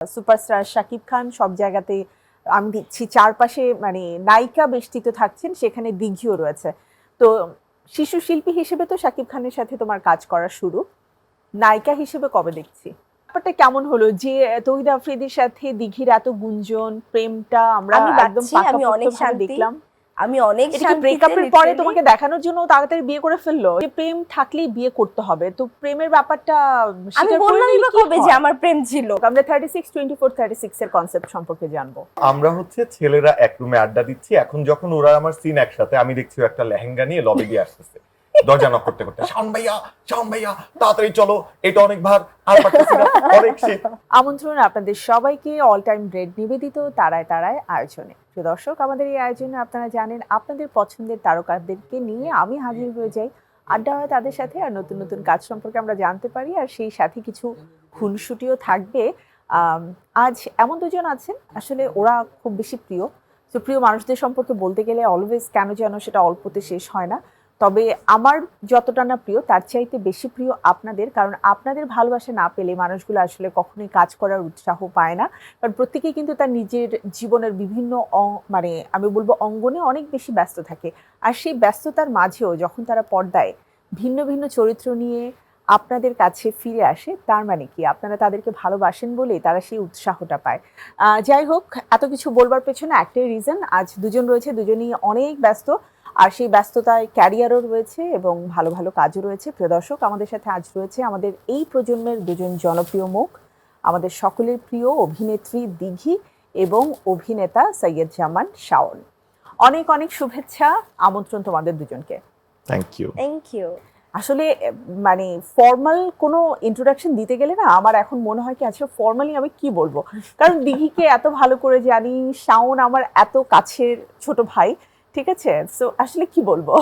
Superstar Shakib Khan সব জায়গাতে আমি দেখছি চারপাশে মানে নায়িকা বেষ্টিত থাকছেন, সেখানে দিঘিও রয়েছে। তো শিশু শিল্পী হিসেবে তো শাকিব খানের সাথে তোমার কাজ করা শুরু, নায়িকা হিসেবে কবে দেখছি? ব্যাপারটা কেমন হলো যে তৌহিদ আফ্রিদির সাথে দিঘির এত গুঞ্জন, প্রেমটা আমরা আমি একদম বাঁচছি, আমি অনেক পাকাপোক্তভাবে শান্তি, দেখলাম। আমি অনেক এটা কি শান্তিতে ব্রেকআপের পরে literally। তোমাকে দেখানোর জন্য তাড়াতাড়ি বিয়ে করে ফেললো যে প্রেম থাকলেই বিয়ে করতে হবে? তো প্রেমের ব্যাপারটা আমি স্বীকার করে বললামই নিলে বা কি কবে যে হয়? আমার প্রেম ছিল। আমরা 36-24-36 এর কনসেপ্ট সম্পর্কে জানবো। আমরা হচ্ছে ছেলেরা এক রুমে আড্ডা দিচ্ছি, এখন যখন ওরা আমার সিন একসাথে, আমি দেখছি ও একটা লেহেঙ্গা নিয়ে লবি দিয়ে আসতেছে, দরজা নক করতে করতে, শাওন ভাইয়া তাড়াতাড়ি চলো, এটা অনেক ভার, আর পারতেছি না, অনেক শীত। আমন্ত্রণ আপনাদের সবাইকে অল টাইম ব্রেড নিবেদিত তারায় তারায় আয়োজনে। প্রিয় দর্শক, আমাদের এই আয়োজনে আপনারা জানেন আপনাদের পছন্দের তারকাদেরকে নিয়ে আমি হাজির হয়ে যাই, আড্ডা হয় তাদের সাথে, আর নতুন নতুন কাজ সম্পর্কে আমরা জানতে পারি, আর সেই সাথে কিছু খুনসুটিও থাকবে। আজ এমন দুজন আছেন, আসলে ওরা খুব বেশি প্রিয়। তো প্রিয় মানুষদের সম্পর্কে বলতে গেলে অলওয়েজ কেন যেন সেটা অল্পতে শেষ হয় না। তবে আমার যতটা না প্রিয় তার চাইতে বেশি প্রিয় আপনাদের, কারণ আপনাদের ভালোবাসা না পেলে মানুষগুলো আসলে কখনোই কাজ করার উৎসাহ পায় না। কারণ প্রত্যেকেই কিন্তু তার নিজের জীবনের বিভিন্ন মানে আমি বলবো অঙ্গনে অনেক বেশি ব্যস্ত থাকে। আর সেই ব্যস্ততার মাঝেও যখন তারা পর্দায় ভিন্ন ভিন্ন চরিত্র নিয়ে আপনাদের কাছে ফিরে আসে, তার মানে কি আপনারা তাদেরকে ভালোবাসেন বলেই তারা সেই উৎসাহটা পায়। যাই হোক, এত কিছু বলবার পেছনে একটাই রিজন, আজ দুজন রয়েছে, দুজনই অনেক ব্যস্ত, আর সেই ব্যস্ততায় ক্যারিয়ারও রয়েছে এবং ভালো ভালো কাজও রয়েছে। প্রিয় দর্শক, আমাদের সাথে আজ রয়েছে আমাদের এই প্রজন্মের দুজন জনপ্রিয় মুখ, আমাদের সকলের প্রিয় অভিনেত্রী দিঘি এবং অভিনেতা সৈয়দ জামান শাওন। অনেক অনেক শুভেচ্ছা, আমন্ত্রণ তোমাদের দুজনকে। Thank you. Thank you. আসলে মানে ফর্মাল কোনো ইন্ট্রোডাকশন দিতে গেলে না আমার এখন মনে হয় কি আসলে ফর্মালি আমি কি বলবো, কারণ দিঘিকে এত ভালো করে জানি, শাওন আমার এত কাছের ছোট ভাই, ঠিক আছে? সো আসলে কি বলবো।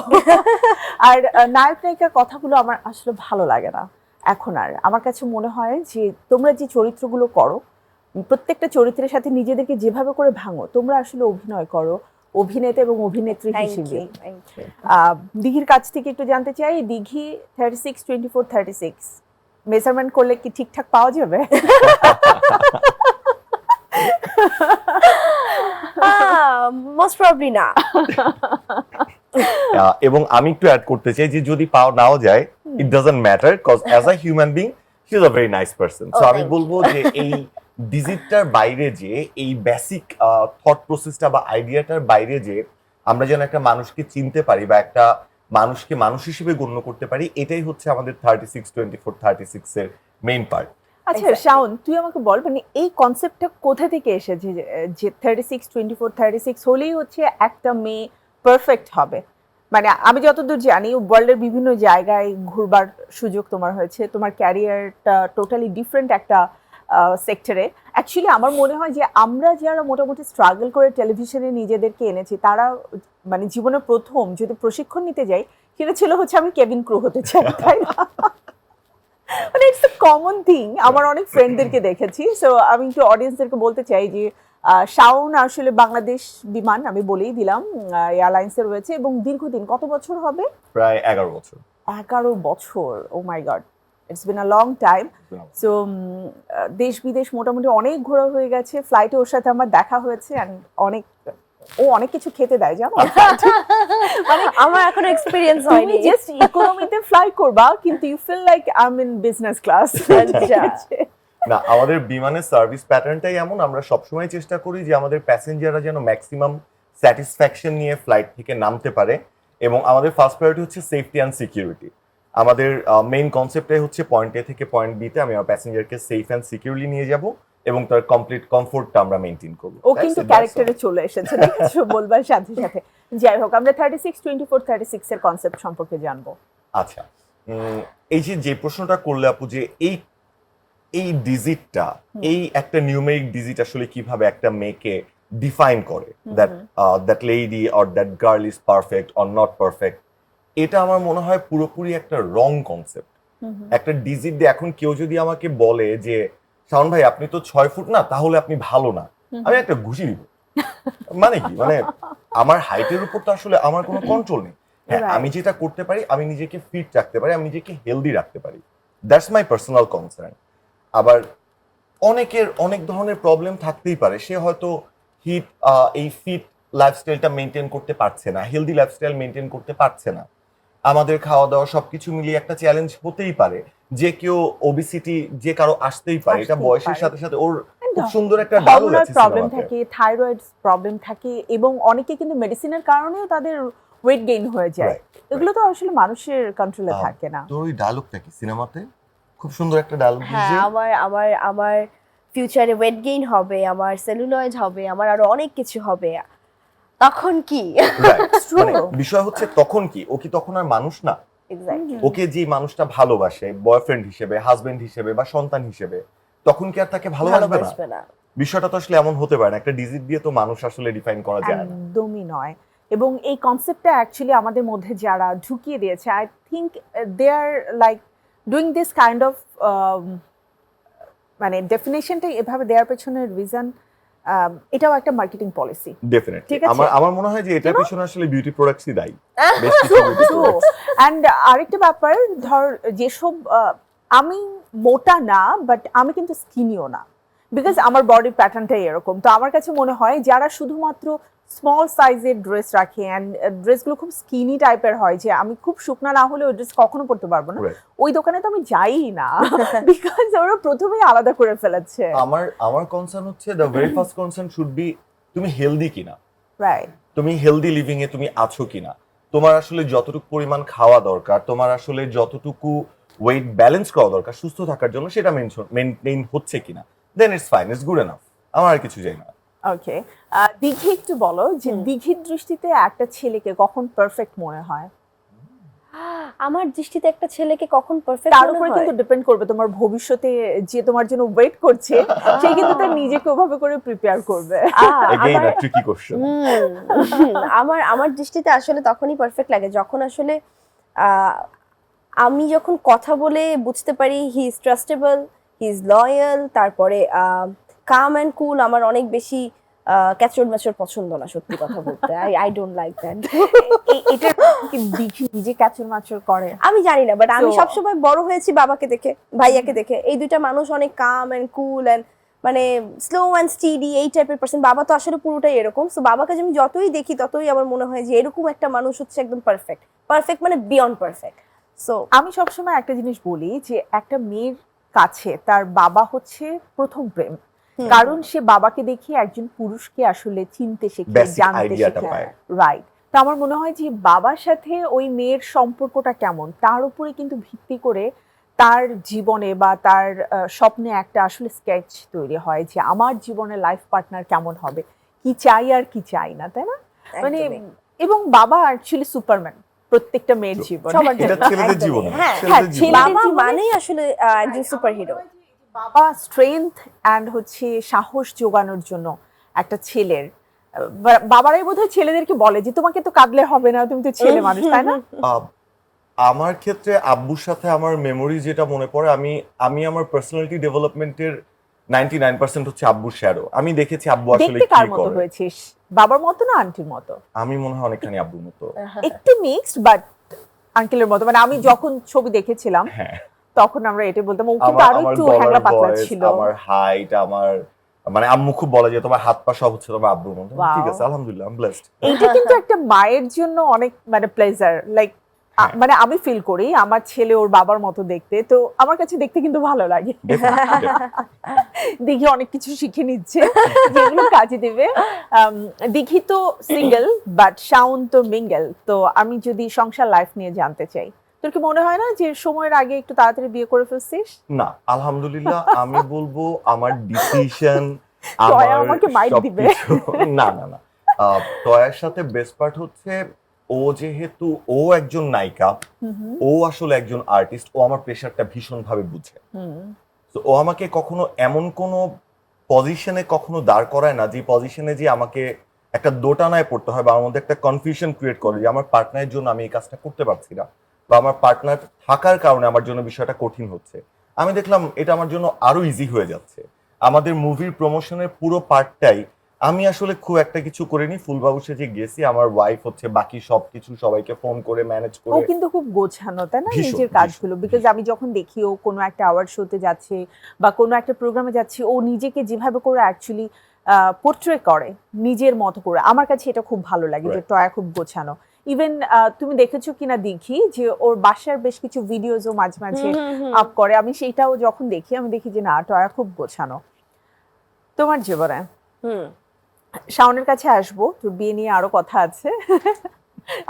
আর নায়ক নায়িকার কথাগুলো আমার আসলে ভালো লাগে না এখন। আর আমার কাছে মনে হয় যে তোমরা যে চরিত্রগুলো করো, প্রত্যেকটা চরিত্রের সাথে নিজেদেরকে যেভাবে করে ভাঙো, তোমরা আসলে অভিনয় করো অভিনেতা এবং অভিনেত্রী থ্যাংক হিসেবে। You, thank you. দিঘির কাছ থেকে একটু জানতে চাই, দিঘি 36-24-36 মেজারমেন্ট করলে কি ঠিকঠাক পাওয়া যাবে? মোস্ট প্রবাবলি না। এবং আমি একটু অ্যাড করতে চাই যে যদি পাও নাও যায়, it doesn't matter, cause as a human being she is a very nice person. So আমি thank বলবো যে এই ডিজিটটার বাইরে যে এই বেসিক থট প্রসেসটা বা আইডিয়াটার বাইরে যে আমরা যেন একটা মানুষকে চিনতে পারি বা একটা মানুষকে মানুষ হিসেবে গণ্য করতে পারি, এটাই হচ্ছে আমাদের 36-24-36 এর মেইন পার্ট। আচ্ছা Exactly. শাওন, তুই আমাকে বল, মানে এই কনসেপ্টটা কোথা থেকে এসেছে যে 36-24-36 হলেই হচ্ছে একটা মেয়ে পারফেক্ট হবে? মানে আমি যতদূর জানি ওয়ার্ল্ডের বিভিন্ন জায়গায় ঘুরবার সুযোগ তোমার হয়েছে, তোমার ক্যারিয়ারটা টোটালি ডিফারেন্ট একটা সেক্টরে। অ্যাকচুয়ালি আমার মনে হয় যে আমরা যারা মোটামুটি স্ট্রাগল করে টেলিভিশনে নিজেদেরকে এনেছি, তারা মানে জীবনে প্রথম যদি প্রশিক্ষণ নিতে যাই, সেটা ছিল হচ্ছে আমি কেবিন ক্রু হতে চাই, তাই না? মানে ইটস আ কমন থিং, আমার অনেক ফ্রেন্ডদেরকে দেখেছি। সো আমি একটু অডিয়েন্সদেরকে বলতে চাই যে শাওন আসলে বাংলাদেশ বিমান, আমি বলেই দিলাম, এয়ারলাইন্সে রয়েছে এবং দীর্ঘদিন, কত বছর হবে? প্রায় 11 বছর। 11 বছর, oh my god, it's been a long time. So দেশ বিদেশ মোটামুটি অনেক ঘোরা হয়ে গেছে, ফ্লাইটে ওর সাথে আমার দেখা হয়েছে, অ্যান্ড অনেক, ও অনেক কিছু খেতে দেয় জানো। মানে আমার এখনো এক্সপেরিয়েন্স তুমি হয়নি। জাস্ট ইকোনমিতে ফ্লাই করবা, কিন্তু you feel like I am in business class. না, আমাদের বিমানের সার্ভিস প্যাটার্নটাই এমন, আমরা সবসময় চেষ্টা করি যে আমাদের প্যাসেঞ্জাররা যেন ম্যাক্সিমাম স্যাটিসফ্যাকশন নিয়ে ফ্লাইট থেকে নামতে পারে, এবং আমাদের ফার্স্ট প্রায়োরিটি হচ্ছে সেফটি অ্যান্ড সিকিউরিটি। আমাদের মেইন কনসেপ্টটাই হচ্ছে পয়েন্ট এ থেকে পয়েন্ট বি তে আমি আমার প্যাসেঞ্জারকে সেফ অ্যান্ড সিকিউরলি নিয়ে যাব এবং তার কমপ্লিট কমফোর্টটা আমরা মেইনটেইন করব। ও কিন্তু ক্যারেক্টারে চলে এসেছে, দেখেছো, বলবার সাথে সাথে। যাই হোক, আমরা 36-24-36 এর কনসেপ্ট সম্পর্কে জানবো। আচ্ছা, এই যে প্রশ্নটা করলে আপু, যে এই ডিজিটটা, এই একটা নিউমেরিক ডিজিট আসলে কিভাবে একটা মেয়েকে ডিফাইন করে, that lady or that girl is perfect or not perfect, এটা আমার মনে হয় পুরোপুরি একটা রং কনসেপ্ট। একটা ডিজিট দিয়ে এখন কেউ যদি আমাকে বলে যে শাওন ভাই আপনি তো 6 ফুট না, তাহলে আপনি ভালো না, আমি একটা ঘুষি দিব। মানে কি, মানে আমার হাইটের উপর তো আসলে আমার কোনো কন্ট্রোল নেই। হ্যাঁ, আমি যেটা করতে পারি, আমি নিজেকে ফিট রাখতে পারি, আমি নিজেকে হেলদি রাখতে পারি, দ্যাটস মাই পার্সোনাল কনসার্ন। আবার অনেকের অনেক ধরনের প্রবলেম থাকতেই পারে, সে হয়তো হিট এই ফিট লাইফস্টাইলটা মেনটেন করতে পারছে না, হেলদি লাইফস্টাইল মেনটেন করতে পারছে না। আমাদের খাওয়া দাওয়া সবকিছু মিলিয়ে একটা চ্যালেঞ্জ হতেই পারে, যে কেউ ওবিসিটি যে কারো আসতেই পারে, এটা আসতেই বয়সের পারে। সাথে সাথে ওর খুব সুন্দর একটা ডায়লগ হরমোনাল আছে প্রবলেম সিনেমাতে। থাকে, থাইরয়েড প্রবলেম থাকে, এবং অনেকে কিন্তু মেডিসিনের কারণেও তাদের ওয়েট গেইন হয়ে যায়। Right, এগুলো তো আসলে মানুষের কন্ট্রোলে আহ, থাকে না। তোর ওই ডায়লগটা কি সিনেমাতে? খুব সুন্দর একটা ডায়লগ হ্যাঁ, দিয়েছে। আমার ফিউচারে ওয়েট গেইন হবে, আমার সেলুলয়েড হবে, আমার আরো অনেক কিছু হবে, তখন কি? Right, True. মানে বিষয় হচ্ছে তখন কি, ও কি তখন আর মানুষ না? এক্স্যাক্টলি। ওকে যে মানুষটা ভালোবাসে বয়ফ্রেন্ড হিসেবে, হাজবেন্ড হিসেবে বা সন্তান হিসেবে, তখন কি আর তাকে ভালোবাসবে না? ভালোবাসবে না। বিষয়টা তো আসলে এমন হতে পারে না, একটা ডিজিট দিয়ে তো মানুষ আসলে ডিফাইন করা যায় না। একদমই নয়। এবং এই কনসেপ্টটা অ্যাকচুয়ালি আমাদের মধ্যে যারা ঢুকিয়ে দিয়েছে, I think they are like doing this kind of, মানে ডেফিনেশনটা এভাবে দেওয়ার পেছনে রিজন, এটাও একটা মার্কেটিং পলিসি। ডেফিনেটলি ঠিক আছে। আমার মনে হয় যে এটার You know? পিছনে আসলে বিউটি প্রোডাক্টসই দায়ী, বেশ কিছু বিউটি প্রোডাক্টস। অ্যান্ড আরেকটা ব্যাপার, ধর যেসব আমি মোটা না, বাট আমি কিন্তু স্কিনিও না, বিকজ আমার বডি প্যাটার্নটাই এরকম। তো আমার কাছে মনে হয় যারা শুধুমাত্র স্মল সাইজের ড্রেস রাখে, অ্যান্ড ড্রেসগুলো খুব স্কিনি টাইপের হয়, যে আমি খুব শুকনা না হলে ওই ড্রেস কখনো পরতে পারবো না, Right. ওই দোকানে তো আমি যাই না, বিকজ ওরা প্রথমেই আলাদা করে ফেলেছে। আমার কনসার্ন হচ্ছে, the very first concern should be তুমি হেলদি কিনা, রাইট। তুমি হেলদি লিভিং এ তুমি আছো কিনা, তোমার আসলে যতটুকু পরিমাণ খাওয়া দরকার, তোমার আসলে যতটুকু ওয়েট ব্যালেন্স করা দরকার সুস্থ থাকার জন্য, সেটা মেনটেন হচ্ছে কিনা, then it's fine, it's good enough. আমার আর কিছু চাই না। ওকে, দিঘি একটু বলো যে দিঘির দৃষ্টিতে একটা ছেলেকে কখন পারফেক্ট মনে হয়? আমার দৃষ্টিতে একটা ছেলেকে কখন পারফেক্ট তার মনে উপরে হয়? কিন্তু ডিপেন্ড করবে তোমার ভবিষ্যতে যে তোমার জন্য ওয়েট করছে, সে কিন্তু তার নিজেকে ওভাবে করে প্রিপেয়ার করবে। এগেইন আমার আ ট্রিকি কোশ্চেন। আমার দৃষ্টিতে আসলে তখনই পারফেক্ট লাগে যখন আসলে আহ, আমি যখন কথা বলে বুঝতে পারি he is trustable, he is loyal, তারপরে কাম অ্যান্ড কুল। আমার অনেক বেশি ক্যাচর ম্যাচর পছন্দ না, সত্যি কথা বলতে। I don't like that. এটা কি দিঘি নিজে ক্যাচর মাচর করে? আমি জানি না, বাট আমি So- সবসময় বড় হয়েছি বাবাকে দেখে, ভাইয়াকে দেখে। এই দুইটা মানুষ অনেক কাম অ্যান্ড কুল অ্যান্ড মানে স্লো অ্যান্ড স্টিডি, এই টাইপের পার্সন। বাবা তো আসলে পুরোটাই এরকম। সো বাবাকে আমি যতই দেখি ততই আমার মনে হয় যে এরকম একটা মানুষ হচ্ছে একদম পারফেক্ট, পারফেক্ট মানে বিয়ন্ড পারফেক্ট। সো আমি সবসময় একটা জিনিস বলি যে একটা মেয়ের কাছে তার বাবা হচ্ছে প্রথম প্রেম, কারণ সে বাবাকে দেখে একজন পুরুষকে আসলে চিনতে শেখে, Basic জানতে idea-টা শেখে। পায়। রাইট। তো আমার মনে হয় যে বাবার সাথে ওই মেয়ের সম্পর্কটা কেমন, তার উপরে কিন্তু ভিত্তি করে তার জীবনে বা তার স্বপ্নে একটা আসলে স্কেচ তৈরি হয় যে আমার জীবনে লাইফ পার্টনার কেমন হবে, কি চাই আর কি চাই না, তাই না? মানে একদমই। এবং বাবা অ্যাকচুয়ালি সুপারম্যান প্রত্যেকটা মেয়ের জীবনে। সবার এটা জন্য, ছেলেদের একদমই। জীবনে, হ্যাঁ, ছেলেদের জীবনে। ছেলেদের বাবা জীবনে- মানেই আসলে একজন সুপারহিরো। বাবা স্ট্রেংথ অ্যান্ড হচ্ছে সাহস যোগানোর জন্য একটা ছেলের, বাবারাই বোধহয় ছেলেদেরকে বলে যে তোমাকে তো কাঁদলে হবে না, তুমি তো ছেলে মানুষ, তাই না? আহ, আমার ক্ষেত্রে আব্বুর সাথে আমার মেমোরি যেটা মনে পড়ে, আমি আমার পার্সোনালিটি ডেভেলপমেন্টের 99% হচ্ছে আব্বুর শ্যাডো। আমি দেখেছি আব্বু আসলে দেখতে কি কার মতো করে। হয়েছিস, বাবার মতো না আন্টির মতো? আমি মনে হয় অনেকখানি আব্বুর মতো। একটু মিক্সড, বাট আঙ্কেলের মতো। মানে আমি যখন ছবি দেখেছিলাম হ্যাঁ, তখন আমরা এটাই বলতাম, ও কিন্তু আরো আমার একটু গলার হ্যাংলা পাতলা ভয়েস, ছিল। আমার হাইট, আমার মানে আম্মু খুব বলে যে তোমার হাত পা সব হচ্ছে তোমার আব্বুর মতো। Wow. ঠিক আছে, আলহামদুলিল্লাহ, আই এম ব্লেসড। এইটা কিন্তু একটা মায়ের জন্য অনেক মানে প্লেজার, লাইক হ্যাঁ। মানে আমি ফিল করি আমার ছেলে ওর বাবার মতো দেখতে, তো আমার কাছে দেখতে কিন্তু ভালো লাগে। দিঘি অনেক কিছু শিখে নিচ্ছে যেগুলো কাজে দেবে। দিঘি তো সিঙ্গেল, বাট শাওন তো মিঙ্গেল। তো আমি যদি সংসার লাইফ নিয়ে জানতে চাই, তোর কি মনে হয় না যে সময়ের আগে একটু তাড়াতাড়ি বিয়ে করে ফেলছিস? না, আলহামদুলিল্লাহ আমি বলবো আমার ডিসিশন, টয়া আমার আমাকে মাইর দিবে। সবকিছু- না না না, টয়ার সাথে বেস্ট পার্ট হচ্ছে ও যেহেতু ও একজন নায়িকা, ও আসলে একজন আর্টিস্ট, ও আমার প্রেশারটা ভীষণ ভাবে বুঝে। তো ও আমাকে কখনো এমন কোনো পজিশনে কখনো দাঁড় করায় না যে পজিশনে যে আমাকে একটা দোটানায় পড়তে হয় বা আমার মধ্যে একটা কনফিউশন ক্রিয়েট করে যে আমার পার্টনারের জন্য আমি এই কাজটা করতে পারছি না, বা আমার পার্টনার থাকার কারণে আমার জন্য বিষয়টা কঠিন হচ্ছে। আমি দেখলাম এটা আমার জন্য আরো ইজি হয়ে যাচ্ছে। আমাদের মুভির প্রমোশনের পুরো পার্টটাই আমি আসলে খুব একটা কিছু করিনি, ফুলবাবু সেজে গেছি, আমার ওয়াইফ হচ্ছে বাকি সবকিছু সবাইকে ফোন করে ম্যানেজ ও করে। কিন্তু খুব গোছানো তাই না ভীষণ, নিজের ভীষণ, কাজগুলো, বিকজ ভীষণ। আমি যখন দেখি ও কোনো একটা অ্যাওয়ার্ড শোতে যাচ্ছে বা কোনো একটা প্রোগ্রামে যাচ্ছে, ও নিজেকে যেভাবে করে অ্যাকচুয়ালি পোর্ট্রে করে নিজের মতো করে, আমার কাছে এটা খুব ভালো লাগে যে Right. টয়া খুব গোছানো। ইভেন তুমি দেখেছো কিনা দেখি যে ওর বাসার বেশ কিছু ভিডিওজও মাঝে মাঝে আপ করে, আমি সেইটাও যখন দেখি আমি দেখি যে না টয়া খুব গোছানো। তোমার জীবনে হুম শাওনের কাছে আসবো, তোর বিয়ে নিয়ে আরো কথা আছে।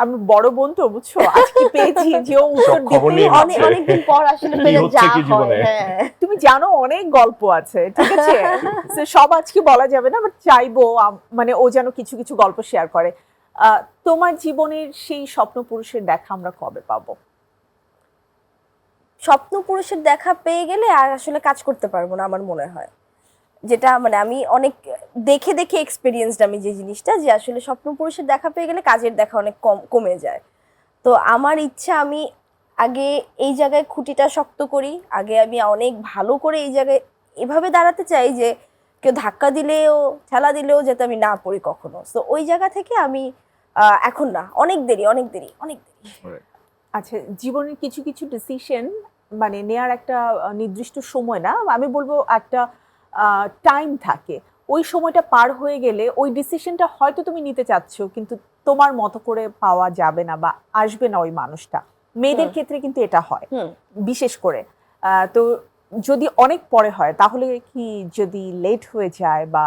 আমি বড় বোন তো বুঝছো, আজকে পেয়েছি যে ও উত্তর খবর দিতেই নিয়ে হবে। নিচ্ছে। অনেকদিন পর আসলে কি পেলে হচ্ছে যা কি হয় জীবনে? হ্যাঁ তুমি জানো অনেক গল্প আছে, ঠিক আছে? So, সব আজকে বলা যাবে না, বাট চাইবো মানে ও যেন কিছু কিছু গল্প শেয়ার করে। তোমার জীবনের সেই স্বপ্ন পুরুষের দেখা আমরা কবে পাবো? স্বপ্ন পুরুষের দেখা পেয়ে গেলে আর আসলে কাজ করতে পারবো না আমার মনে হয়। যেটা মানে আমি অনেক দেখে দেখে এক্সপিরিয়েন্সড আমি যে জিনিসটা, যে আসলে স্বপ্ন পুরুষের দেখা পেয়ে গেলে কাজের দেখা অনেক কমে যায়। তো আমার ইচ্ছা আমি আগে এই জায়গায় খুঁটিটা শক্ত করি, আগে আমি অনেক ভালো করে এই জায়গায় এভাবে দাঁড়াতে চাই যে কেউ ধাক্কা দিলেও ঠেলা দিলেও যাতে আমি না পড়ি কখনো। তো ওই জায়গা থেকে আমি এখন না, অনেক দেরি অনেক দেরি অনেক দেরি। আচ্ছা, জীবনের কিছু কিছু ডিসিশন মানে নেয়ার একটা নির্দিষ্ট সময় না, আমি বলবো একটা টাইম থাকে, ওই সময়টা পার হয়ে গেলে ওই ডিসিশনটা হয়তো তুমি নিতে চাচ্ছ কিন্তু তোমার মতো করে পাওয়া যাবে না বা আসবে না ওই মানুষটা। মেয়েদের ক্ষেত্রে কিন্তু এটা হয় হুম বিশেষ করে। তো যদি অনেক পরে হয় তাহলে কি, যদি লেট হয়ে যায় বা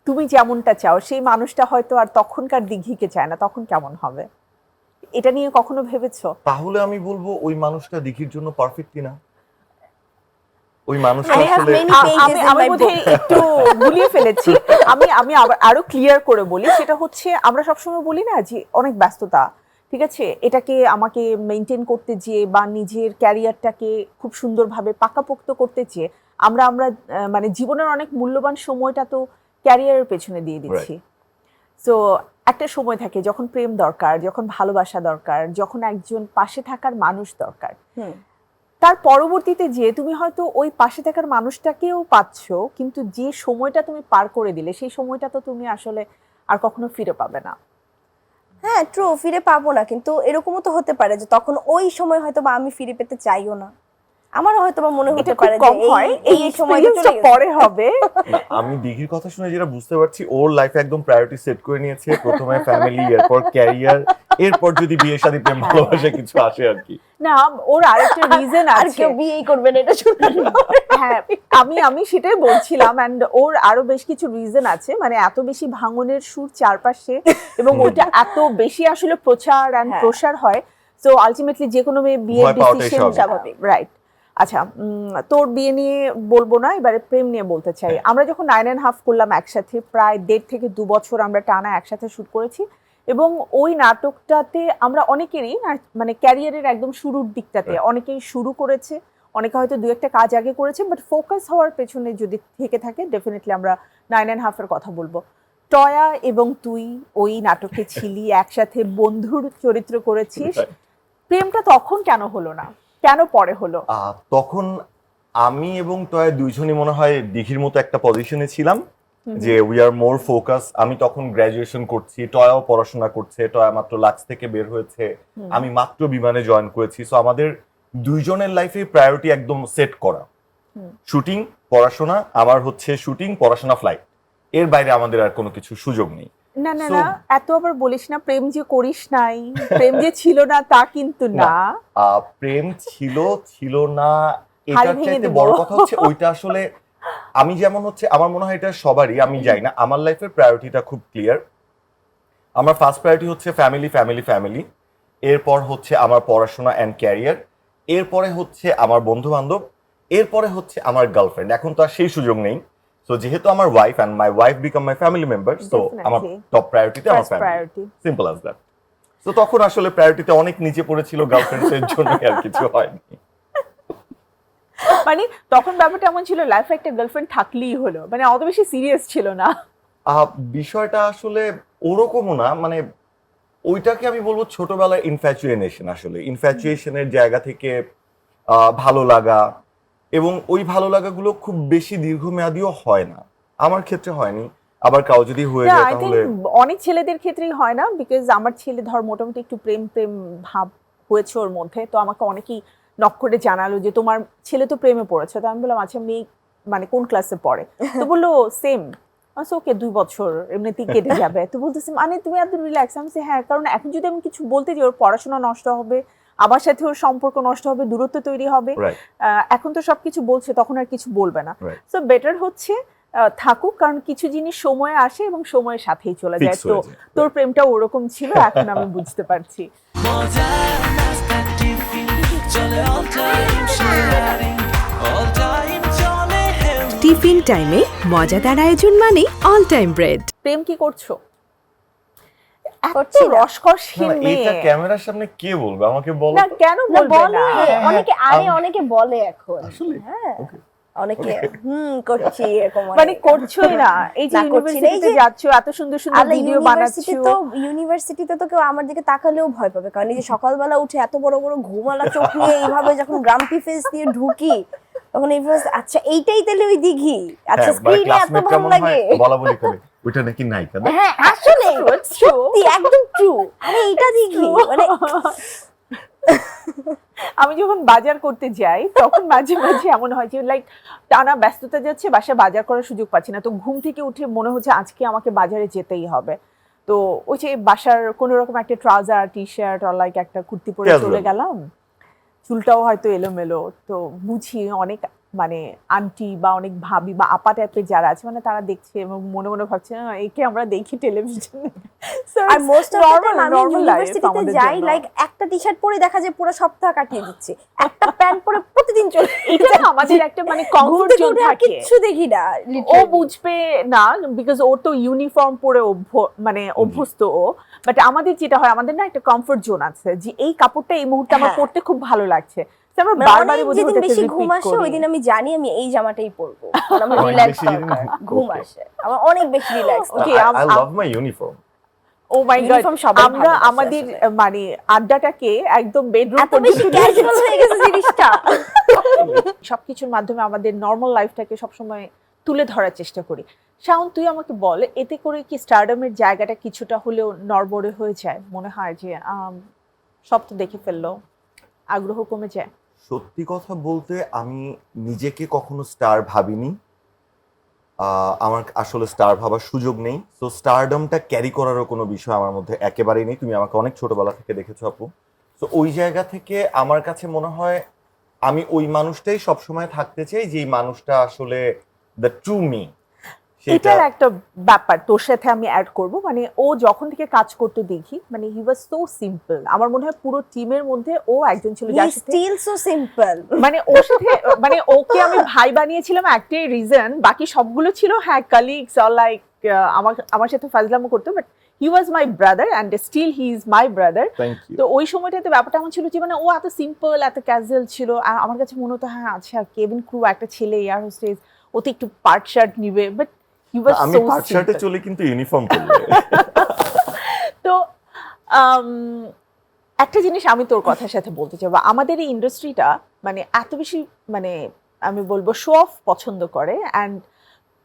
তুমি যেমনটা চাও সেই মানুষটা হয়তো আর তখনকার দিঘিকে চায় না, তখন কেমন হবে? এটা নিয়ে কখনো ভেবেছো? তাহলে আমি বলবো ওই মানুষটা দিঘির জন্য পারফেক্ট কিনা, ওই মানুষটা I have আসলে many pages আমি in আমি my বোধহয় book. একটু গুলিয়ে ফেলেছি। আমি আবার আরো ক্লিয়ার করে বলি, সেটা হচ্ছে আমরা সবসময় বলি না যে অনেক ব্যস্ততা, ঠিক আছে, এটাকে আমাকে মেনটেন করতে যেয়ে বা নিজের ক্যারিয়ারটাকে খুব সুন্দরভাবে পাকাপোক্ত করতে চেয়ে আমরা আমরা মানে জীবনের অনেক মূল্যবান সময়টা তো ক্যারিয়ারের পেছনে দিয়ে দিচ্ছি। সো একটা সময় থাকে যখন প্রেম দরকার, যখন ভালোবাসা দরকার, যখন একজন পাশে থাকার মানুষ দরকার। হুম তার পরবর্তীতে যে তুমি হয়তো ওই পাশে থাকার মানুষটাকেও পাচ্ছ, কিন্তু যে সময়টা তুমি পার করে দিলে সেই সময়টা তো তুমি আসলে আর কখনো ফিরে পাবে না। হ্যাঁ ট্রু, ফিরে পাবো না, কিন্তু এরকমও তো হতে পারে যে তখন ওই সময় হয়তো বা আমি ফিরে পেতে চাইও না, আমারও হয়তো বা মনে এটা হতে খুব পারে যে কম হয়, এই সময়টা চলে এক্সপেরিয়েন্সটা গেছে। পরে হবে। না, আমি দিঘির কথা শুনে যেটা বুঝতে পারছি, ওর লাইফে একদম প্রায়োরিটি সেট করে নিয়েছে, প্রথমে ফ্যামিলি, এরপর ক্যারিয়ার, এরপর যদি বিয়ে শাদী প্রেম ভালোবাসা কিছু আসে আর কি। না, ওর আরেকটা রিজন আর আছে। কেউ বিয়েই করবে না এটা শুনে। হ্যাঁ, আমি সেটাই বলছিলাম, এন্ড ওর আরো বেশ কিছু রিজন আছে, মানে এত বেশি ভাঙনের সুর চারপাশে এবং ওটা এত বেশি আসলে প্রচার এন্ড হ্যাঁ। প্রসার হয়, সো আলটিমেটলি যে কোনো মেয়ে বিয়ের ভয় পাওয়াটাই ডিসিশন স্বাভাবিক। রাইট। আচ্ছা, তোর বিয়ে নিয়ে বলবো না, এবারে প্রেম নিয়ে বলতে চাই। আমরা যখন 9.5 করলাম একসাথে, প্রায় 1.5 থেকে 2 বছর আমরা টানা একসাথে শুট করেছি, এবং ওই নাটকটাতে আমরা অনেকেরই মানে ক্যারিয়ারের একদম শুরুর দিকটাতে অনেকেই শুরু করেছে, অনেকে হয়তো 2-1টা কাজ আগে করেছে, বাট ফোকাস হওয়ার পেছনে যদি থেকে থাকে ডেফিনেটলি আমরা 9.5 এর কথা বলবো। টয়া এবং তুই ওই নাটকে ছিলি, একসাথে বন্ধুর চরিত্র করেছিস, প্রেমটা তখন কেন হলো না, কেন পরে হলো? তখন আমি এবং টয় দুইজনই মনে হয় দিঘির মতো একটা পজিশনে ছিলাম যে উই আর মোর ফোকাস। আমি তখন গ্রাজুয়েশন করছি, টয়াও পড়াশোনা করছে, টয়া মাত্র লাক্স থেকে বের হয়েছে, আমি মাত্র বিমানে জয়েন করেছি। সো আমাদের দুইজনের লাইফে প্রায়োরিটি একদম সেট করা, শুটিং পড়াশোনা, আমার হচ্ছে শুটিং পড়াশোনা ফ্লাইট, এর বাইরে আমাদের আর কোনো কিছু সুযোগ নেই। না না So- না, এত আবার বলিস না, প্রেম যে করিস নাই, প্রেম যে ছিল না তা কিন্তু না। প্রেম ছিল ছিল না হাল এটার ভেঙে চাইতে দেব। বড় কথা হচ্ছে ওইটা আসলে আমি যেমন হচ্ছে, আমার মনে হয় এটা সবারই, আমি যাই না, আমার লাইফের প্রায়োরিটিটা খুব ক্লিয়ার। আমার ফার্স্ট প্রায়োরিটি হচ্ছে ফ্যামিলি ফ্যামিলি ফ্যামিলি, এরপর হচ্ছে আমার পড়াশোনা অ্যান্ড ক্যারিয়ার, এরপরে হচ্ছে আমার বন্ধু বান্ধব, এরপরে হচ্ছে আমার গার্লফ্রেন্ড। এখন তো আর সেই সুযোগ নেই, সো যেহেতু আমার wife and my wife become my family member, so আমার Definitely. টপ প্রায়োরিটিতে আমার First family, priority. Simple as that. তো তখন আসলে প্রায়োরিটিতে অনেক নিচে পড়েছিল, গার্লফ্রেন্ডস এর জন্য আর কিছু হয়নি। মানে তখন ব্যাপারটা এমন ছিল, লাইফে একটা গার্লফ্রেন্ড থাকলেই হলো, মানে অত বেশি সিরিয়াস ছিল না। বিষয়টা আসলে ওরকমও না, মানে ওইটাকে আমি বলবো ছোটবেলায় ইনফ্যাচুয়েশন, আসলে ইনফ্যাচুয়েশনের জায়গা থেকে ভালো লাগা, এবং ওই ভালো লাগাগুলো খুব বেশি দীর্ঘমেয়াদীও হয় না, আমার ক্ষেত্রে হয়নি। আবার কাউ যদি হয়ে না যায় আই থিঙ্ক তাহলে অনেক ছেলেদের ক্ষেত্রেই হয় না, বিকজ আমার ছেলে ধর মোটামুটি একটু প্রেম প্রেম ভাব হয়েছে ওর মধ্যে, তো আমাকে অনেকেই নক করে জানালো যে তোমার ছেলে তো প্রেমে পড়েছে। তো আমি বললাম আচ্ছা মেয়ে মানে কোন ক্লাসে পড়ে? তো বললো সেম। ওকে 2 বছর এমনিতেই কেটে যাবে। তো বলতেছি মানে তুমি এত রিল্যাক্স? আমি বলছি, হ্যাঁ কারণ এখন যদি আমি কিছু বলতে যাই ওর পড়াশোনা নষ্ট হবে, আমার সাথে ওর সম্পর্ক নষ্ট হবে, দূরত্ব তৈরি হবে। রাইট এখন তো সবকিছু বলছে, তখন আর কিছু বলবে না। রাইট সো বেটার হচ্ছে থাকুক, কারণ কিছু জিনিস সময়ে আসে এবং সময়ের সাথেই চলে যায়। ফিক্স তো হয়ে যায়। তোর প্রেমটা ওরকম ছিল, এখন আমি বুঝতে পারছি। মজার নাস্তা টিফিন চলে all time sharing, all time চলে healthy। টিফিন টাইমে মজাদার আয়োজন মানে অল টাইম ব্রেড। প্রেম কি করছো? এত করছি না। রসকসহীন না, মেয়ে। এটা ক্যামেরার সামনে কে বলবে আমাকে বলো না তো? কেন না বলবে বলে না? অনেকে, অনেকে বলে এখন। আসলে? হ্যাঁ Okay. অনেকে করছি এরকম মানে করছোই না, এই যে না, করছি না, এই ইউনিভার্সিটিতে যে- যাচ্ছো, এত সুন্দর সুন্দর আল্লাহ ভিডিও বানাচ্ছো। ইউনিভার্সিটিতে তো কেউ আমার দিকে তাকালেও ভয় পাবে, কারণ এই যে সকালবেলা উঠে এত বড় বড় ঘুমালা চোখ নিয়ে এইভাবে যখন গ্রাম্পি ফেস দিয়ে ঢুকি, তখন এই আচ্ছা এইটাই তাহলে ওই দিঘি, আচ্ছা হ্যাঁ, মানে স্ক্রিনে এত classmate-রা ভালো মনে হয় লাগে। বলা বলি করে ওইটা নাকি নায়িকা না? হ্যাঁ আসলে True. সত্যি একদম ট্রু। আরে এইটা দিঘি মানে আমি যখন বাজার করতে যাই তখন মাঝে মাঝে এমন হয় যে লাইক টানা ব্যস্ততা যাচ্ছে, বাসায় বাজার করার সুযোগ পাচ্ছি না, তো ঘুম থেকে উঠে মনে হচ্ছে আজকে আমাকে বাজারে যেতেই হবে। তো ওই যে বাসার কোনো রকম একটা ট্রাউজার টি শার্ট আর লাইক একটা কুর্তি পরে Casual. চলে গেলাম, চুলটাও হয়তো এলোমেলো। তো বুঝি অনেক মানে আন্টি বা অনেক ভাবি বা আপা টাইপের যারা আছে, মানে তারা দেখছে এবং মনে মনে ভাবছে একে আমরা দেখি টেলিভিশনে। আর মোস্ট অফ দ্য টাইম আমি ইউনিভার্সিটিতে যাই লাইক একটা টি শার্ট পরে দেখা যায় পুরো সপ্তাহ কাটিয়ে দিচ্ছে, একটা প্যান্ট পরে প্রতিদিন চলে এটা না আমাদের একটা মানে কমফোর্ট জোন থাকে। কিছু দেখি না ও literally। বুঝবে না বিকজ ওর তো ইউনিফর্ম পরে মানে অভ্যস্ত ও, বাট আমাদের যেটা হয় আমাদের না একটা কমফোর্ট জোন আছে যে এই কাপড়টা এই মুহূর্তে আমার হ্যাঁ। পরতে খুব ভালো লাগছে, তো আমরা মানে বারবারই অনেক বোধহয় যেদিন ওটাকে বেশি রিপিট ঘুম আসে করি। ওই দিন আমি জানি আমি এই জামাটাই পরবো, কারণ আমার অনেক রিল্যাক্স বেশি যেদিন ঘুম okay. আসে, আমার অনেক বেশি relax. Okay, I love my uniform. Oh my god, Uniform সবাই আমরা ভালোবাসে আমাদের আসলে। মানে আড্ডাটাকে একদম বেডরুম এত বেশি ক্যাজুয়াল হয়ে গেছে জিনিসটা। সবকিছুর মাধ্যমে আমাদের নর্মাল লাইফটাকে সবসময় তুলে ধরার চেষ্টা করি। শাওন তুই আমাকে বল, এতে করে কি স্টারডমের জায়গাটা কিছুটা হলেও নড়বড়ে হয়ে যায়? মনে হয় যে সব তো দেখে ফেললো, আগ্রহ কমে যায়? সত্যি কথা বলতে আমি নিজেকে কখনো স্টার ভাবিনি, আমার আসলে স্টার ভাবার সুযোগ নেই। তো স্টারডমটা ক্যারি করারও কোনো বিষয় আমার মধ্যে একেবারেই নেই। তুমি আমাকে অনেক ছোটবেলা থেকে দেখেছো আপু, তো ওই জায়গা থেকে আমার কাছে মনে হয় আমি ওই মানুষটাই সবসময় থাকতে চাই, যেই মানুষটা আসলে দ্য ট্রু মি। এটার একটা ব্যাপার তোর সাথে আমি অ্যাড করব, মানে ও যখন থেকে কাজ করতে দেখি মানে হি ওয়াজ সো সিম্পল। আমার মনে হয় পুরো টিমের মধ্যে ও একজন ছিল যার সাথে স্টিল সো সিম্পল। মানে ওর সাথে মানে ওকে আমি ভাই বানিয়েছিলাম একটাই রিজন, বাকি সবগুলো ছিল হ্যাঁ কালিগস অর লাইক আমার সাথে ফাজলামো করতো, but he was my brother and still he is my brother. Thank you. তো ওই সময়টাতে ব্যাপারটা এমন ছিল যে মানে ও এত সিম্পল এত ক্যাজুয়াল ছিল, আর আমার কাছে মনে হতো হ্যাঁ আচ্ছা কেবিন ক্রু একটা ছেলে এয়ার হোস্টেস, ও তো একটু পার্ট শার্ট নিবে, বাট হি ওয়াজ আমি সো পার্ট শার্টে চলে কিন্তু ইউনিফর্ম পরলে। তো একটা জিনিস আমি তোর কথার সাথে বলতে চাই, বা আমাদের এই ইন্ডাস্ট্রিটা মানে এত বেশি মানে আমি বলবো শো অফ পছন্দ করে, অ্যান্ড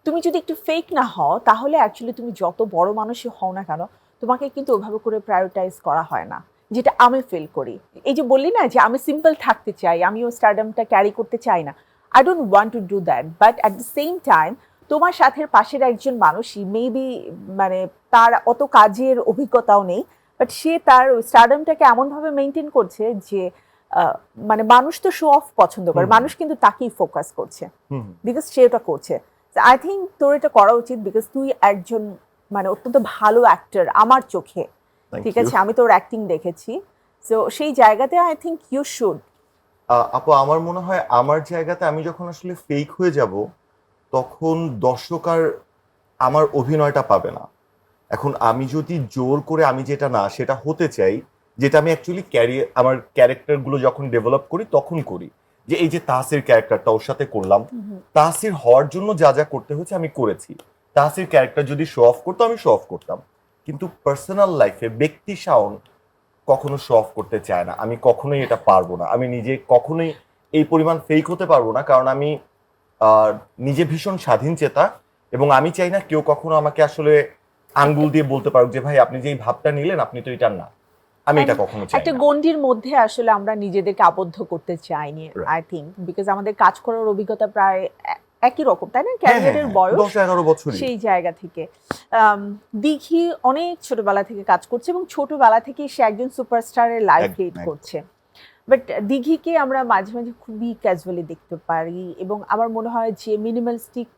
তুমি যদি একটু ফেক না হও তাহলে অ্যাকচুয়ালি তুমি যত বড় মানুষই হও না কেন তোমাকে কিন্তু ওইভাবে করে প্রায়োরিটাইজ করা হয় না, যেটা আমি ফিল করি। এই যে বললি না যে আমি সিম্পল থাকতে চাই, আমিও স্টারডমটা ক্যারি করতে চাই না, I don't want to do that, but at the same time তোমার সাথে পাশের একজন মানুষই মেবি মানে তার অত কাজের অভিজ্ঞতাও নেই, বাট সে তার স্টারডমটাকে এমনভাবে মেনটেন করছে যে মানে মানুষ তো শো অফ পছন্দ করে, মানুষ কিন্তু তাকেই ফোকাস করছে বিকজ সে ওটা করছে। আই থিঙ্ক তোর এটা করা উচিত, বিকজ তুই একজন মানে অত্যন্ত ভালো অ্যাক্টর আমার চোখে, ঠিক আছে? আমি তোর অ্যাক্টিং দেখেছি, সো সেই জায়গাতে আই থিঙ্ক ইউ শুড। আপু আমার মনে হয় আমার জায়গাতে আমি যখন আসলে ফেক হয়ে যাব তখন দর্শক আর আমার অভিনয়টা পাবে না। এখন আমি যদি জোর করে আমি যেটা না সেটা হতে চাই, যেটা আমি অ্যাকচুয়ালি ক্যারিয়ার আমার ক্যারেক্টারগুলো যখন ডেভেলপ করি তখন করি, যে এই যে তাহসির ক্যারেক্টারটা ওর সাথে করলাম, তাহসির হওয়ার জন্য যা যা করতে হয়েছে আমি করেছি। তাহসির ক্যারেক্টার যদি শো অফ করতো আমি শো অফ করতাম, কিন্তু পার্সোনাল লাইফে ব্যক্তি শাওন কখনো শো অফ করতে চায় না। আমি কখনোই এটা পারবো না, আমি নিজে কখনোই এই পরিমাণ ফেক হতে পারবো না, কারণ আমি নিজে ভীষণ স্বাধীন চেতা এবং আমি চাই না কেউ কখনো আমাকে আসলে আঙ্গুল দিয়ে বলতে পারুক যে ভাই আপনি যেই ভাবটা নিলেন আপনি তো এটা না। আমি এটা কখনো চাই একটা না। গণ্ডির মধ্যে আসলে আমরা নিজেদেরকে আবদ্ধ করতে চাইনি Right. আই থিঙ্ক, বিকজ আমাদের কাজ করার অভিজ্ঞতা প্রায় একই রকম, তাই না? হ্যাঁ, ক্যারিয়ারের বয়স 10-11 বছরই। সেই জায়গা থেকে দিঘি অনেক ছোটবেলা থেকে কাজ করছে এবং ছোটবেলা থেকে সে একজন সুপারস্টারের লাইফ একদম, লিড একদম। করছে। বাট দিঘিকে আমরা মাঝে মাঝে খুবই ক্যাজুয়ালি দেখতে পারি এবং আমার মনে হয় যে মিনিমালিস্টিক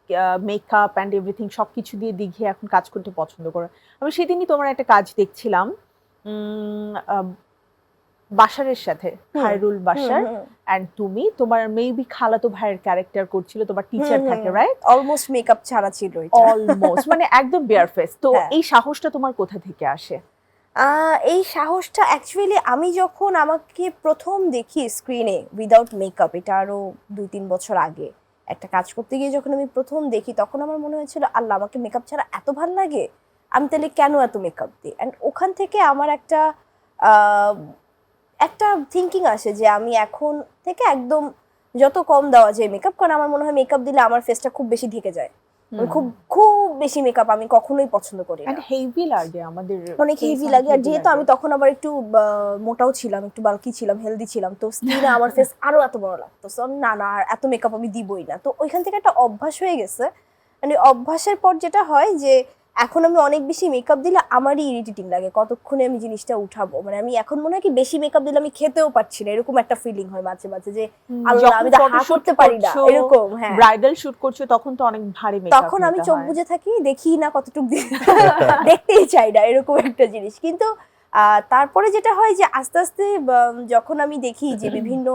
মেকআপ অ্যান্ড এভরিথিং সব কিছু দিয়ে দিঘি এখন কাজ করতে পছন্দ করে। আমি সেদিনই তোমার একটা কাজ দেখছিলাম বাশারের সাথে, খায়রুল বাশার, অ্যান্ড তুমি তোমার মেবি খালাতো ভাইয়ের ক্যারেক্টার করছিল, তোমার টিচার থাকে, রাইট? অলমোস্ট মেকআপ ছাড়া ছিল এটা। অলমোস্ট মানে একদম বেয়ার ফেস। তো হ্যাঁ। এই সাহসটা তোমার কোথা থেকে আসে? এই সাহসটা অ্যাকচুয়ালি আমি যখন আমাকে প্রথম দেখি স্ক্রিনে উইদাউট মেকআপ, এটা আরো 2-3 বছর আগে একটা কাজ করতে গিয়ে যখন আমি প্রথম দেখি, তখন আমার মনে হয়েছিল আল্লাহ আমাকে মেকআপ ছাড়া এত ভালো লাগে, আমি তাহলে কেন এত মেকআপ দিই। অ্যান্ড ওখান থেকে আমার একটা থিঙ্কিং আসে যে আমি এখন থেকে একদম যত কম দেওয়া যায় মেকআপ, কারণ আমার মনে হয় মেকআপ দিলে আমার ফেসটা খুব বেশি ঢেকে যায়। খুব খুব বেশি মেকআপ আমি কখনোই পছন্দ করি না, এন্ড হেভি লাগে আমাদের, অনেক হেভি লাগে। আর যেহেতু আমি তখন আবার একটু মোটাও ছিলাম, একটু বাল্কি ছিলাম, হেলদি ছিলাম, তো স্কিনে আমার ফেস আরো এত বড় লাগতো। So না না, আর এত মেকআপ আমি দিবই না। তো ওইখান থেকে একটা অভ্যাস হয়ে গেছে। মানে অভ্যাসের পর যেটা হয় যে এখন আমি অনেক বেশি মেকআপ দিলে আমারই ইরিটেটিং লাগে, কতক্ষণে আমি জিনিসটা উঠাবো। মানে আমি এখন মনে হয় কি বেশি মেকআপ দিলে আমি খেতেও পারছি না, এরকম একটা ফিলিং হয় মাঝে মাঝে যে আল্লাহ আমি তো হা করতে পারি না, এরকম। হ্যাঁ, ব্রাইডাল শুট করছো তখন তো অনেক ভারী মেকআপ, তখন আমি চোখ বুজে থাকি, দেখি না কতটুকু দেখতেই চাই না, এরকম একটা জিনিস। কিন্তু তারপরে যেটা হয় যে আস্তে আস্তে যখন আমি দেখি যে বিভিন্ন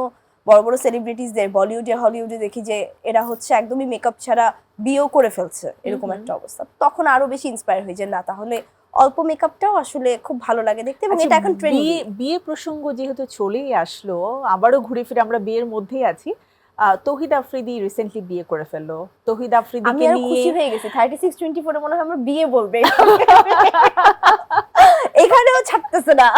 বড় বড় সেলিব্রিটিসদের বলিউডে হলিউডে দেখি যে এরা হচ্ছে একদমই মেকআপ ছাড়া বিয়েও করে ফেলছে, এরকম একটা অবস্থা, তখন আরো বেশি ইন্সপায়ার হয়ে যায় না তাহলে অল্প মেকআপটাও আসলে খুব ভালো লাগে দেখতে। এবং এটা এখন ট্রেন্ড। বিয়ে প্রসঙ্গ যেহেতু চলেই আসলো, আবারও ঘুরে ফিরে আমরা বিয়ের মধ্যেই আছি। তৌহিদ আফ্রিদি রিসেন্টলি বিয়ে করে ফেললো। তৌহিদ আমি আফ্রিদিকে আর নিয়ে খুশি হয়ে গেছি, 36-24 মনে হয় আমার বিয়ে বলবে এখানেও ছাড়তেছে না।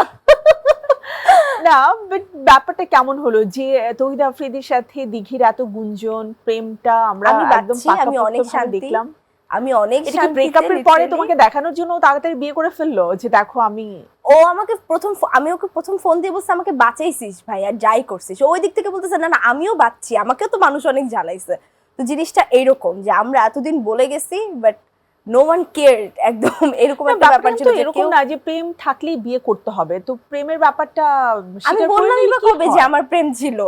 না, বাট ব্যাপারটা কেমন হলো যে তৌহিদ আফ্রিদির সাথে দিঘির এত গুঞ্জন, প্রেমটা আমরা আমি একদম পাচ্ছি, আমি অনেক পাকাপোক্তভাবে শান্তি দেখলাম। আমি অনেক এটা কি শান্তিতে ব্রেকআপের পরে literally- তোমাকে দেখানোর জন্য ও তাড়াতাড়ি বিয়ে করে ফেললো যে দেখো আমি? ও আমাকে আমি ওকে প্রথম ফোন দিয়ে বলছি আমাকে বাঁচাইছিস ভাই, আর যাই করছিস। ওই দিক থেকে বলতেছে না না আমিও বাঁচছি, আমাকেও তো মানুষ অনেক জ্বালাইছে। তো জিনিসটা এইরকম যে আমরা এতদিন বলে গেছি বাট নো ওয়ান কেয়ার, একদম এরকম একটা ব্যাপার ছিল যে এরকম কেউ। না যে প্রেম থাকলেই বিয়ে করতে হবে, তো প্রেমের ব্যাপারটা আমি স্বীকার করে বললামই নিলে বা কি কবে যে হয়? আমার প্রেম ছিল,